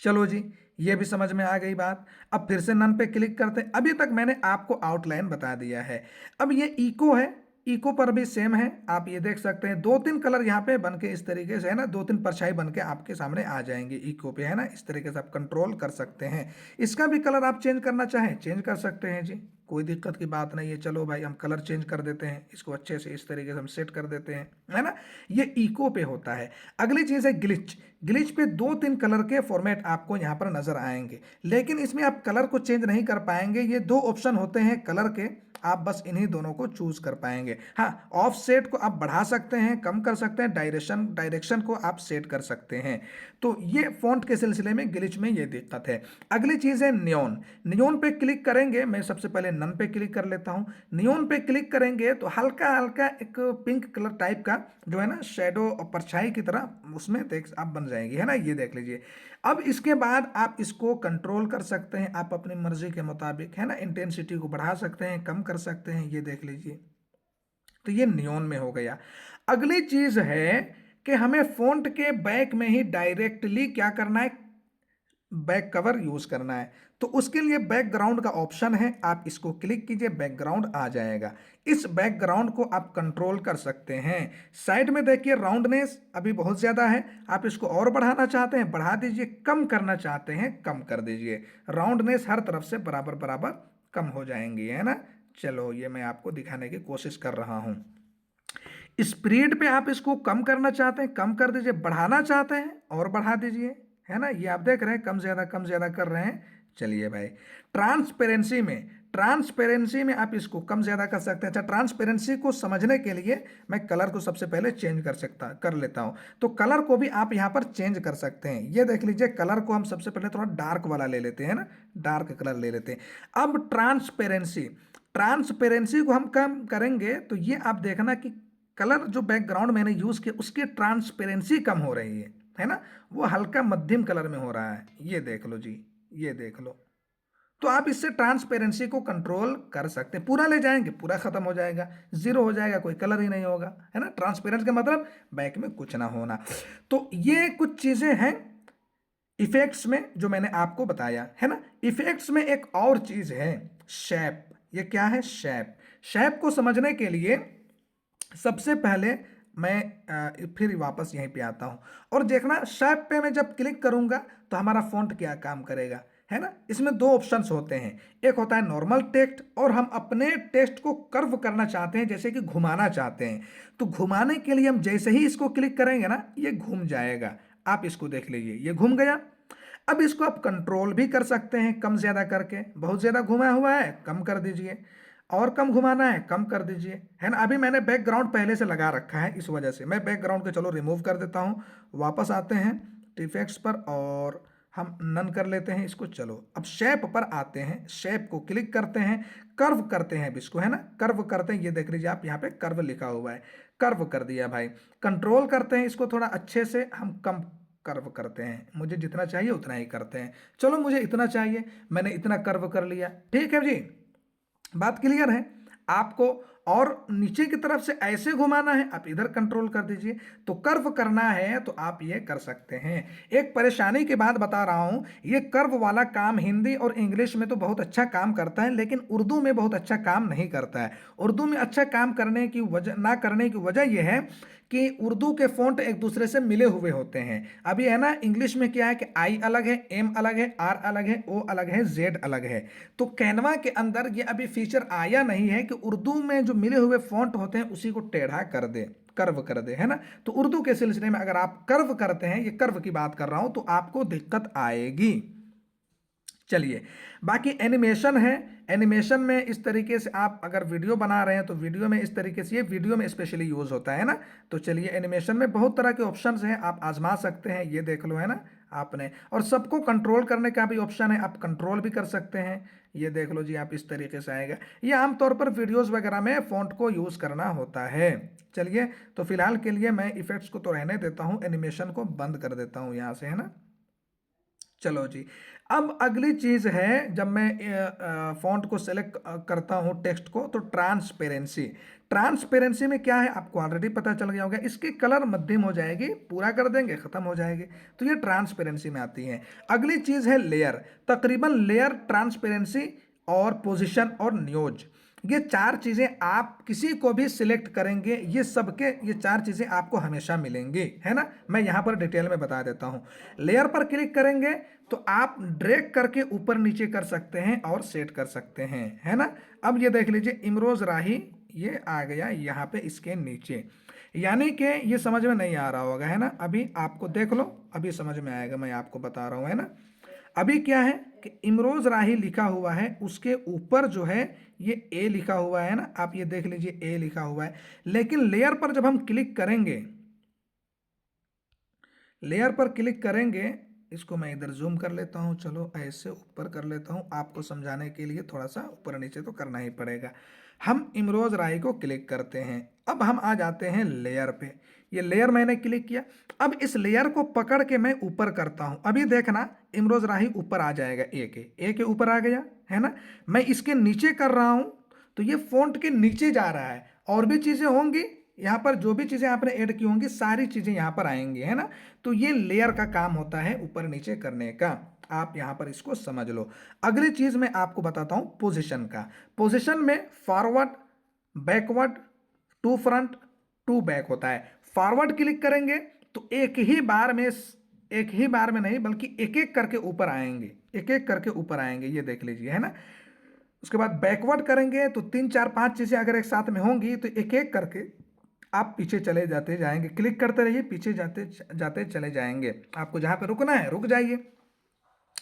चलो जी, ये भी समझ में आ गई बात। अब फिर से नन पे क्लिक करते हैं। अभी तक मैंने आपको आउटलाइन बता दिया है। अब ये इको है, इको पर भी सेम है। आप ये देख सकते हैं 2-3 कलर यहाँ पे बन के इस तरीके से, है ना, 2-3 परछाई बन के आपके सामने आ जाएंगे इको पे, है ना। इस तरीके से आप कंट्रोल कर सकते हैं। इसका भी कलर आप चेंज करना चाहें चेंज कर सकते हैं जी, कोई दिक्कत की बात नहीं है। चलो भाई हम कलर चेंज कर देते हैं, इसको अच्छे से इस तरीके से हम सेट कर देते हैं, है ना। ये इको पे होता है। अगली चीज है ग्लिच। ग्लिच पे 2-3 कलर के फॉर्मेट आपको यहाँ पर नजर आएंगे, लेकिन इसमें आप कलर को चेंज नहीं कर पाएंगे। ये 2 ऑप्शन होते हैं कलर के, आप बस इन्हीं दोनों को चूज कर पाएंगे। हाँ, ऑफ सेट को आप बढ़ा सकते हैं, कम कर सकते हैं, डायरेक्शन को आप सेट कर सकते हैं। तो ये फॉन्ट के सिलसिले में ग्लिच में ये दिक्कत है। अगली चीज है नियॉन। नियॉन पे क्लिक करेंगे, मैं सबसे पहले नन पे क्लिक कर लेता हूं। नियॉन पे क्लिक करेंगे तो हल्का हल्का एक पिंक कलर टाइप का जो है ना, शेडो और परछाई की तरह उसमें देख आप बन जाएंगी, है ना, ये देख लीजिए। अब इसके बाद आप इसको कंट्रोल कर सकते हैं आप अपनी मर्जी के मुताबिक, है ना, इंटेंसिटी को बढ़ा सकते हैं, कम कर सकते हैं, ये देख लीजिए। तो ये नियॉन में हो गया। अगली चीज है कि हमें फ़ॉन्ट के बैक में ही डायरेक्टली क्या करना है, बैक कवर यूज करना है। तो उसके लिए बैकग्राउंड का ऑप्शन है, आप इसको क्लिक कीजिए, बैकग्राउंड आ जाएगा। इस बैकग्राउंड को आप कंट्रोल कर सकते हैं। साइड में देखिए राउंडनेस अभी बहुत ज्यादा है, आप इसको और बढ़ाना चाहते हैं बढ़ा दीजिए, कम करना चाहते हैं कम कर दीजिए। राउंडनेस हर तरफ से बराबर बराबर कम हो जाएंगी, है ना। चलो ये मैं आपको दिखाने की कोशिश कर रहा हूं। स्पीड पे आप इसको कम करना चाहते हैं कम कर दीजिए, बढ़ाना चाहते हैं और बढ़ा दीजिए, है ना। ये आप देख रहे हैं कम ज्यादा कर रहे हैं। चलिए भाई, ट्रांसपेरेंसी में आप इसको कम ज्यादा कर सकते हैं। अच्छा, ट्रांसपेरेंसी को समझने के लिए मैं कलर को सबसे पहले चेंज कर लेता हूं। तो कलर को भी आप यहां पर चेंज कर सकते हैं। ये देख लीजिए, कलर को हम सबसे पहले थोड़ा डार्क वाला ले लेते हैं ना, डार्क कलर ले लेते हैं। अब ट्रांसपेरेंसी को हम कम करेंगे तो ये आप देखना कि कलर जो बैकग्राउंड मैंने यूज किया उसकी ट्रांसपेरेंसी कम हो रही है। है ना, वो हल्का मध्यम कलर में हो रहा है, ये देख लो जी, ये देख लो। तो आप इससे ट्रांसपेरेंसी को कंट्रोल कर सकते हैं। पूरा ले जाएंगे पूरा खत्म हो जाएगा, जीरो हो जाएगा, कोई कलर ही नहीं होगा, है ना। ट्रांसपेरेंट का मतलब बैक में कुछ ना होना। तो ये कुछ चीजें हैं इफेक्ट्स में जो मैंने आपको बताया, है ना। इफेक्ट्स में एक और चीज है शेप। ये क्या है? शेप। शेप को समझने के लिए सबसे पहले मैं फिर वापस यहीं पे आता हूं और देखना शेप पे मैं जब क्लिक करूंगा तो हमारा फॉन्ट क्या काम करेगा, है ना। इसमें दो ऑप्शंस होते हैं, एक होता है नॉर्मल टेक्स्ट और हम अपने टेक्स्ट को कर्व करना चाहते हैं, जैसे कि घुमाना चाहते हैं। तो घुमाने के लिए हम जैसे ही इसको क्लिक करेंगे ना, ये घूम जाएगा। आप इसको देख लीजिए, ये घूम गया। अब इसको आप कंट्रोल भी कर सकते हैं कम ज्यादा करके, बहुत ज्यादा घुमा हुआ है कम कर दीजिए, और कम घुमाना है कम कर दीजिए, है ना। अभी मैंने बैकग्राउंड पहले से लगा रखा है, इस वजह से मैं बैकग्राउंड को चलो रिमूव कर देता हूँ। वापस आते हैं इफेक्ट्स पर और हम नन कर लेते हैं इसको। चलो अब शेप पर आते हैं, शेप को क्लिक करते हैं, कर्व करते हैं अब इसको, है ना। कर्व करते हैं, ये देख लीजिए आप यहाँ पे कर्व लिखा हुआ है, कर्व कर दिया भाई। कंट्रोल करते हैं इसको थोड़ा अच्छे से, हम कम कर्व करते हैं, मुझे जितना चाहिए उतना ही करते हैं। चलो मुझे इतना चाहिए, मैंने इतना कर्व कर लिया, ठीक है जी, बात क्लियर है आपको। और नीचे की तरफ से ऐसे घुमाना है, आप इधर कंट्रोल कर दीजिए। तो कर्व करना है तो आप ये कर सकते हैं। एक परेशानी की बात बता रहा हूं, ये कर्व वाला काम हिंदी और इंग्लिश में तो बहुत अच्छा काम करता है, लेकिन उर्दू में बहुत अच्छा काम नहीं करता है। उर्दू में अच्छा काम करने की वजह ना करने की वजह यह है कि उर्दू के फ़ॉन्ट एक दूसरे से मिले हुए होते हैं। अभी है ना, इंग्लिश में क्या है कि आई अलग है, एम अलग है, आर अलग है, ओ अलग है, जेड अलग है। तो कैनवा के अंदर ये अभी फीचर आया नहीं है कि उर्दू में जो मिले हुए फ़ॉन्ट होते हैं उसी को टेढ़ा कर दे, कर्व कर दे, है ना। तो उर्दू के सिलसिले में अगर आप कर्व करते हैं, ये कर्व की बात कर रहा हूं, तो आपको दिक्कत आएगी। चलिए, बाकी एनिमेशन है। एनिमेशन में इस तरीके से आप अगर वीडियो बना रहे हैं तो वीडियो में इस तरीके से, ये वीडियो में स्पेशली यूज होता है ना। तो चलिए, एनिमेशन में बहुत तरह के ऑप्शंस हैं, आप आजमा सकते हैं, ये देख लो, है ना आपने। और सबको कंट्रोल करने का भी ऑप्शन है, आप कंट्रोल भी कर सकते हैं, ये देख लो जी, आप इस तरीके से आएगा। ये आमतौर पर वीडियोस वगैरह में फ़ॉन्ट को यूज़ करना होता है। चलिए, तो फिलहाल के लिए मैं इफेक्ट्स को तो रहने देता हूँ, एनिमेशन को बंद कर देता हूँ यहाँ से, है ना। चलो जी, अब अगली चीज है, जब मैं फॉन्ट को सेलेक्ट करता हूं टेक्स्ट को, तो ट्रांसपेरेंसी। ट्रांसपेरेंसी में क्या है आपको ऑलरेडी पता चल गया होगा, इसकी कलर मध्यम हो जाएगी, पूरा कर देंगे खत्म हो जाएगी। तो ये ट्रांसपेरेंसी में आती है। अगली चीज है लेयर। तकरीबन लेयर, ट्रांसपेरेंसी और पोजिशन और न्यूज, ये चार चीजें आप किसी को भी सिलेक्ट करेंगे, ये सबके ये चार चीजें आपको हमेशा मिलेंगी, है ना। मैं यहां पर डिटेल में बता देता हूं। लेयर पर क्लिक करेंगे तो आप ड्रैग करके ऊपर नीचे कर सकते हैं और सेट कर सकते हैं, है ना। अब ये देख लीजिए, इमरोज राही ये आ गया यहाँ पे इसके नीचे, यानी कि ये समझ में नहीं आ रहा होगा, है ना। अभी आपको देख लो, अभी समझ में आएगा, मैं आपको बता रहा हूँ, है ना। अभी क्या है कि इमरोज राही लिखा हुआ है, उसके ऊपर जो है ये ए लिखा हुआ है ना, आप ये देख लीजिए ए लिखा हुआ है। लेकिन लेयर पर जब हम क्लिक करेंगे, लेयर पर क्लिक करेंगे, इसको मैं इधर जूम कर लेता हूं, चलो ऐसे ऊपर कर लेता हूं, आपको समझाने के लिए थोड़ा सा ऊपर नीचे तो करना ही पड़ेगा। हम इमरोज राही को क्लिक करते हैं, अब हम आ जाते हैं लेयर पे। ये लेयर मैंने क्लिक किया, अब इस लेयर को पकड़ के मैं ऊपर करता हूं। अभी देखना, इमरोज राही ऊपर आ जाएगा, ए के ऊपर आ गया, है ना। मैं इसके नीचे कर रहा हूं तो ये फॉन्ट के नीचे जा रहा है, और भी चीजें होंगी यहाँ पर, जो भी चीजें आपने ऐड की होंगी सारी चीजें यहाँ पर आएंगी, है ना। तो ये लेयर का काम होता है ऊपर नीचे करने का, आप यहां पर इसको समझ लो। अगली चीज मैं आपको बताता हूं पोजीशन का। पोजीशन में forward, backward, to front, to back होता है। फॉरवर्ड क्लिक करेंगे तो एक ही बार में नहीं बल्कि एक एक करके ऊपर आएंगे, एक एक करके ऊपर आएंगे, ये देख लीजिए, है ना। उसके बाद बैकवर्ड करेंगे तो तीन चार पांच चीजें अगर एक साथ में होंगी तो एक एक करके आप पीछे चले जाते जाएंगे, क्लिक करते रहिए, पीछे जाते जाते चले जाएंगे। आपको जहां पे रुकना है रुक जाइए,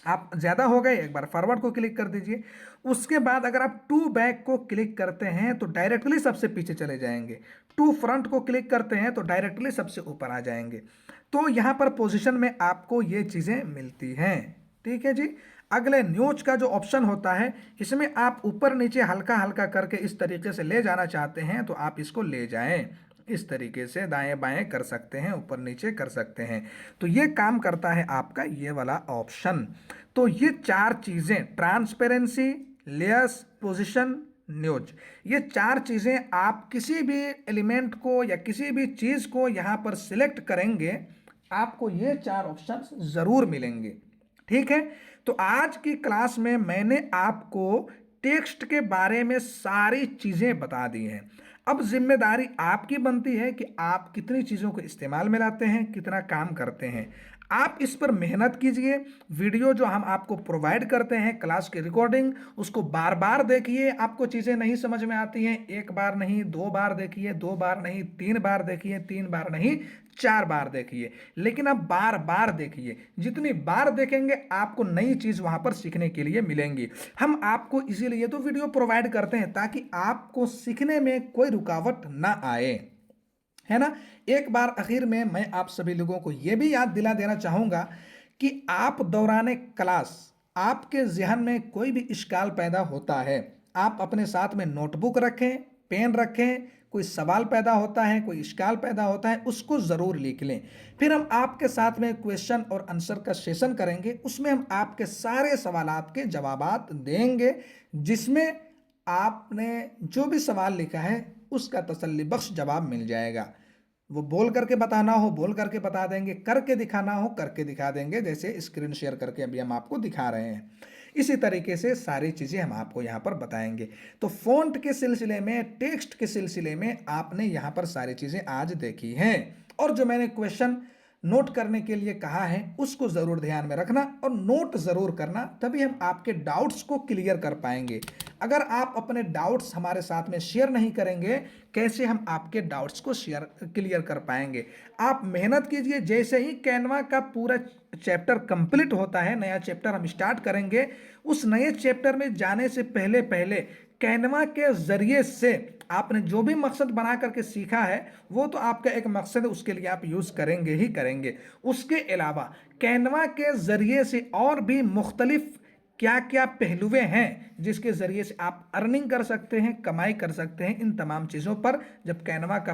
आप ज्यादा हो गए एक बार फॉरवर्ड को क्लिक कर दीजिए। उसके बाद अगर आप टू बैक को क्लिक करते हैं तो डायरेक्टली सबसे पीछे चले जाएंगे, टू फ्रंट को क्लिक करते हैं तो डायरेक्टली सबसे ऊपर आ जाएंगे। तो यहां पर पोजीशन में आपको ये चीजें मिलती हैं, ठीक है जी। अगले न्यूज का जो ऑप्शन होता है, इसमें आप ऊपर नीचे हल्का हल्का करके इस तरीके से ले जाना चाहते हैं तो आप इसको ले जाएं, इस तरीके से दाएं बाएं कर सकते हैं, ऊपर नीचे कर सकते हैं। तो ये काम करता है आपका ये वाला ऑप्शन। तो ये चार चीज़ें, ट्रांसपेरेंसी, लेयर्स, पोजीशन, न्यूज, ये चार चीज़ें आप किसी भी एलिमेंट को या किसी भी चीज़ को यहाँ पर सिलेक्ट करेंगे, आपको ये चार ऑप्शंस ज़रूर मिलेंगे। ठीक है, तो आज की क्लास में मैंने आपको टेक्स्ट के बारे में सारी चीज़ें बता दी हैं। अब जिम्मेदारी आपकी बनती है कि आप कितनी चीज़ों को इस्तेमाल में लाते हैं, कितना काम करते हैं। आप इस पर मेहनत कीजिए। वीडियो जो हम आपको प्रोवाइड करते हैं, क्लास की रिकॉर्डिंग, उसको बार बार देखिए। आपको चीज़ें नहीं समझ में आती हैं, एक बार नहीं 2 बार देखिए, 2 बार नहीं 3 बार देखिए, 3 बार नहीं 4 बार देखिए, लेकिन आप बार बार देखिए। जितनी बार देखेंगे आपको नई चीज़ वहाँ पर सीखने के लिए मिलेंगी। हम आपको इसीलिए तो वीडियो प्रोवाइड करते हैं, ताकि आपको सीखने में कोई रुकावट ना आए, है ना। एक बार आखिर में मैं आप सभी लोगों को यह भी याद दिला देना चाहूँगा कि आप दौरान क्लास आपके जहन में कोई भी इश्काल पैदा होता है, आप अपने साथ में नोटबुक रखें, पेन रखें। कोई सवाल पैदा होता है, कोई इश्काल पैदा होता है, उसको ज़रूर लिख लें। फिर हम आपके साथ में क्वेश्चन और आंसर का सेशन करेंगे, उसमें हम आपके सारे सवालात के जवाबात देंगे, जिसमें आपने जो भी सवाल लिखा है उसका तसल्ली बख्श जवाब मिल जाएगा। वो बोल करके बताना हो बोल करके बता देंगे, करके दिखाना हो करके दिखा देंगे, जैसे स्क्रीन शेयर करके अभी हम आपको दिखा रहे हैं। इसी तरीके से सारी चीज़ें हम आपको यहाँ पर बताएंगे। तो फ़ॉन्ट के सिलसिले में, टेक्स्ट के सिलसिले में आपने यहाँ पर सारी चीज़ें आज देखी हैं, और जो मैंने क्वेश्चन नोट करने के लिए कहा है उसको ज़रूर ध्यान में रखना और नोट ज़रूर करना, तभी हम आपके डाउट्स को क्लियर कर पाएंगे। अगर आप अपने डाउट्स हमारे साथ में शेयर नहीं करेंगे, कैसे हम आपके डाउट्स को क्लियर कर पाएंगे। आप मेहनत कीजिए। जैसे ही कैनवा का पूरा चैप्टर कंप्लीट होता है, नया चैप्टर हम स्टार्ट करेंगे, उस नए चैप्टर में जाने से पहले पहले कैनवा के ज़रिए से आपने जो भी मकसद बना करके सीखा है, वो तो आपका एक मकसद है, उसके लिए आप यूज़ करेंगे ही करेंगे। उसके अलावा कैनवा के ज़रिए से और भी मुख्तलिफ क्या क्या पहलुएं हैं जिसके ज़रिए से आप अर्निंग कर सकते हैं, कमाई कर सकते हैं। इन तमाम चीज़ों पर जब कैनवा का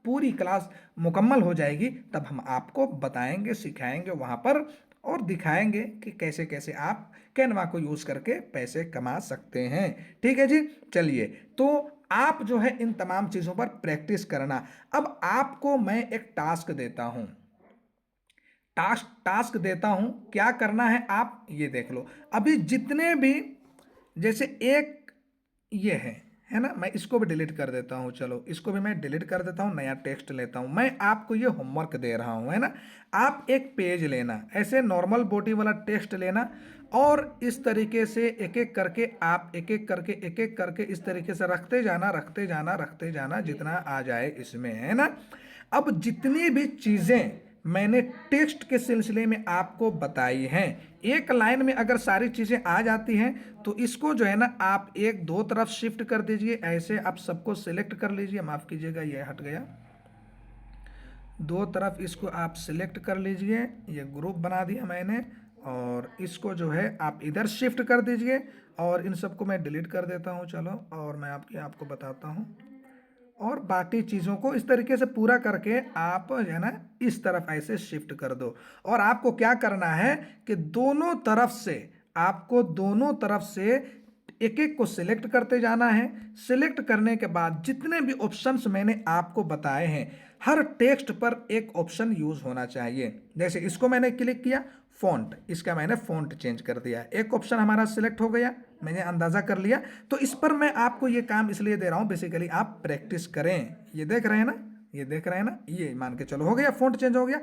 पूरी क्लास मुकम्मल हो जाएगी, तब हम आपको बताएंगे, सिखाएंगे वहाँ पर, और दिखाएंगे कि कैसे कैसे आप कैनवा को यूज़ करके पैसे कमा सकते हैं। ठीक है जी, चलिए। तो आप जो है इन तमाम चीज़ों पर प्रैक्टिस करना। अब आपको मैं एक टास्क देता हूँ, टास्क देता हूं, क्या करना है आप ये देख लो। अभी जितने भी, जैसे एक ये है ना, मैं इसको भी डिलीट कर देता हूं। चलो इसको भी मैं डिलीट कर देता हूं, नया टेक्स्ट लेता हूं। मैं आपको ये होमवर्क दे रहा हूं, है ना। आप एक पेज लेना, ऐसे नॉर्मल बॉडी वाला टेक्स्ट लेना, और इस तरीके से एक एक करके आप एक एक करके इस तरीके से रखते जाना, रखते जाना, रखते जाना, जितना आ जाए इसमें, है ना। अब जितनी भी चीज़ें मैंने टेक्स्ट के सिलसिले में आपको बताई हैं, एक लाइन में अगर सारी चीज़ें आ जाती हैं, तो इसको जो है ना आप एक दो तरफ शिफ्ट कर दीजिए। ऐसे आप सबको सिलेक्ट कर लीजिए, माफ़ कीजिएगा ये हट गया, दो तरफ इसको आप सिलेक्ट कर लीजिए। ये ग्रुप बना दिया मैंने, और इसको जो है आप इधर शिफ्ट कर दीजिए, और इन सबको मैं डिलीट कर देता हूँ। चलो, और मैं आपको बताता हूँ, और बाकी चीज़ों को इस तरीके से पूरा करके आप जो है ना इस तरफ ऐसे शिफ्ट कर दो। और आपको क्या करना है कि दोनों तरफ से, आपको दोनों तरफ से एक एक को सिलेक्ट करते जाना है। सिलेक्ट करने के बाद जितने भी ऑप्शंस मैंने आपको बताए हैं, हर टेक्स्ट पर एक ऑप्शन यूज़ होना चाहिए। जैसे इसको मैंने क्लिक किया, फ़ॉन्ट, इसका मैंने फ़ॉन्ट चेंज कर दिया, एक ऑप्शन हमारा सिलेक्ट हो गया, मैंने अंदाज़ा कर लिया। तो इस पर मैं आपको ये काम इसलिए दे रहा हूँ, बेसिकली आप प्रैक्टिस करें। ये देख रहे हैं ना, ये देख रहे हैं ना, ये मान के चलो हो गया, फ़ॉन्ट चेंज हो गया,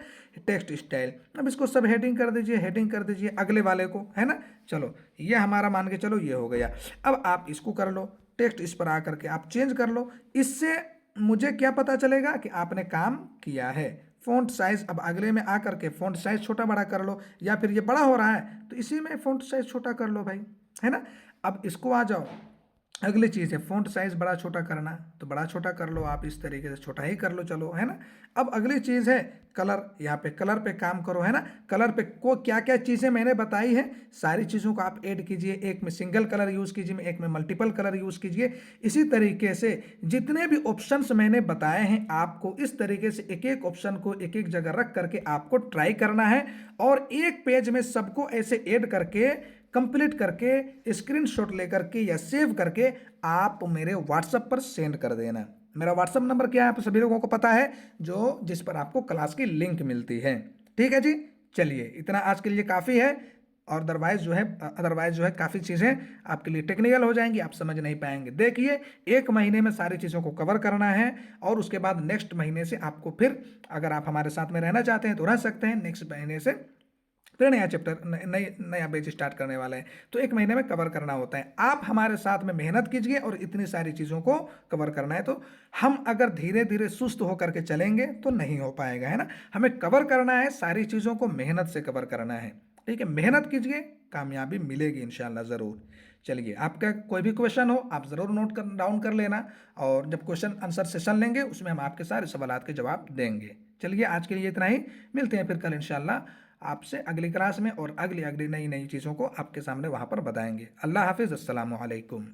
टेक्स्ट स्टाइल। अब इसको सब हेडिंग कर दीजिए, हेडिंग कर दीजिए अगले वाले को, है ना। चलो ये हमारा मान के चलो ये हो गया। अब आप इसको कर लो, टेक्स्ट इस पर आकर के आप चेंज कर लो। इससे मुझे क्या पता चलेगा कि आपने काम किया है। फ़ॉन्ट साइज़, अब अगले में आकर के फ़ॉन्ट साइज़ छोटा बड़ा कर लो, या फिर ये बड़ा हो रहा है तो इसी में फ़ॉन्ट साइज़ छोटा कर लो भाई, है ना। अब इसको आ जाओ, अगली चीज़ है फ़ॉन्ट साइज़ बड़ा छोटा करना, तो बड़ा छोटा कर लो आप, इस तरीके से छोटा ही कर लो, चलो, है ना। अब अगली चीज़ है कलर, यहाँ पे कलर पे काम करो, है ना। कलर पे को क्या क्या चीज़ें मैंने बताई हैं, सारी चीज़ों को आप ऐड कीजिए, एक में सिंगल कलर यूज़ कीजिए, एक में मल्टीपल कलर यूज़ कीजिए। इसी तरीके से जितने भी ऑप्शंस मैंने बताए हैं, आपको इस तरीके से एक एक ऑप्शन को एक एक जगह रख करके आपको ट्राई करना है, और एक पेज में सबको ऐसे ऐड करके कंप्लीट करके स्क्रीनशॉट लेकर के या सेव करके आप मेरे व्हाट्सएप पर सेंड कर देना। मेरा व्हाट्सएप नंबर क्या है आप सभी लोगों को पता है, जो जिस पर आपको क्लास की लिंक मिलती है। ठीक है जी, चलिए इतना आज के लिए काफ़ी है। और अदरवाइज जो है काफ़ी चीज़ें आपके लिए टेक्निकल हो जाएंगी, आप समझ नहीं पाएंगे। देखिए, एक महीने में सारी चीज़ों को कवर करना है, और उसके बाद नेक्स्ट महीने से आपको फिर, अगर आप हमारे साथ में रहना चाहते हैं तो रह सकते हैं, नेक्स्ट महीने से फिर नया चैप्टर नया पेज स्टार्ट करने वाले हैं, तो एक महीने में कवर करना होता है। आप हमारे साथ में मेहनत कीजिए, और इतनी सारी चीज़ों को कवर करना है, तो हम अगर धीरे धीरे सुस्त होकर के चलेंगे तो नहीं हो पाएगा, है ना। हमें कवर करना है सारी चीज़ों को, मेहनत से कवर करना है। ठीक है, मेहनत कीजिए, कामयाबी मिलेगी इंशाल्लाह ज़रूर। चलिए, आपका कोई भी क्वेश्चन हो आप ज़रूर नोट कर डाउन कर लेना, और जब क्वेश्चन आंसर सेशन लेंगे उसमें हम आपके सारे सवालात के जवाब देंगे। चलिए, आज के लिए इतना ही, मिलते हैं फिर कल इंशाल्लाह आपसे अगली क्लास में, और अगली अगली नई नई चीज़ों को आपके सामने वहाँ पर बताएंगे। अल्लाह हाफिज़, अस्सलामु अलैकुम।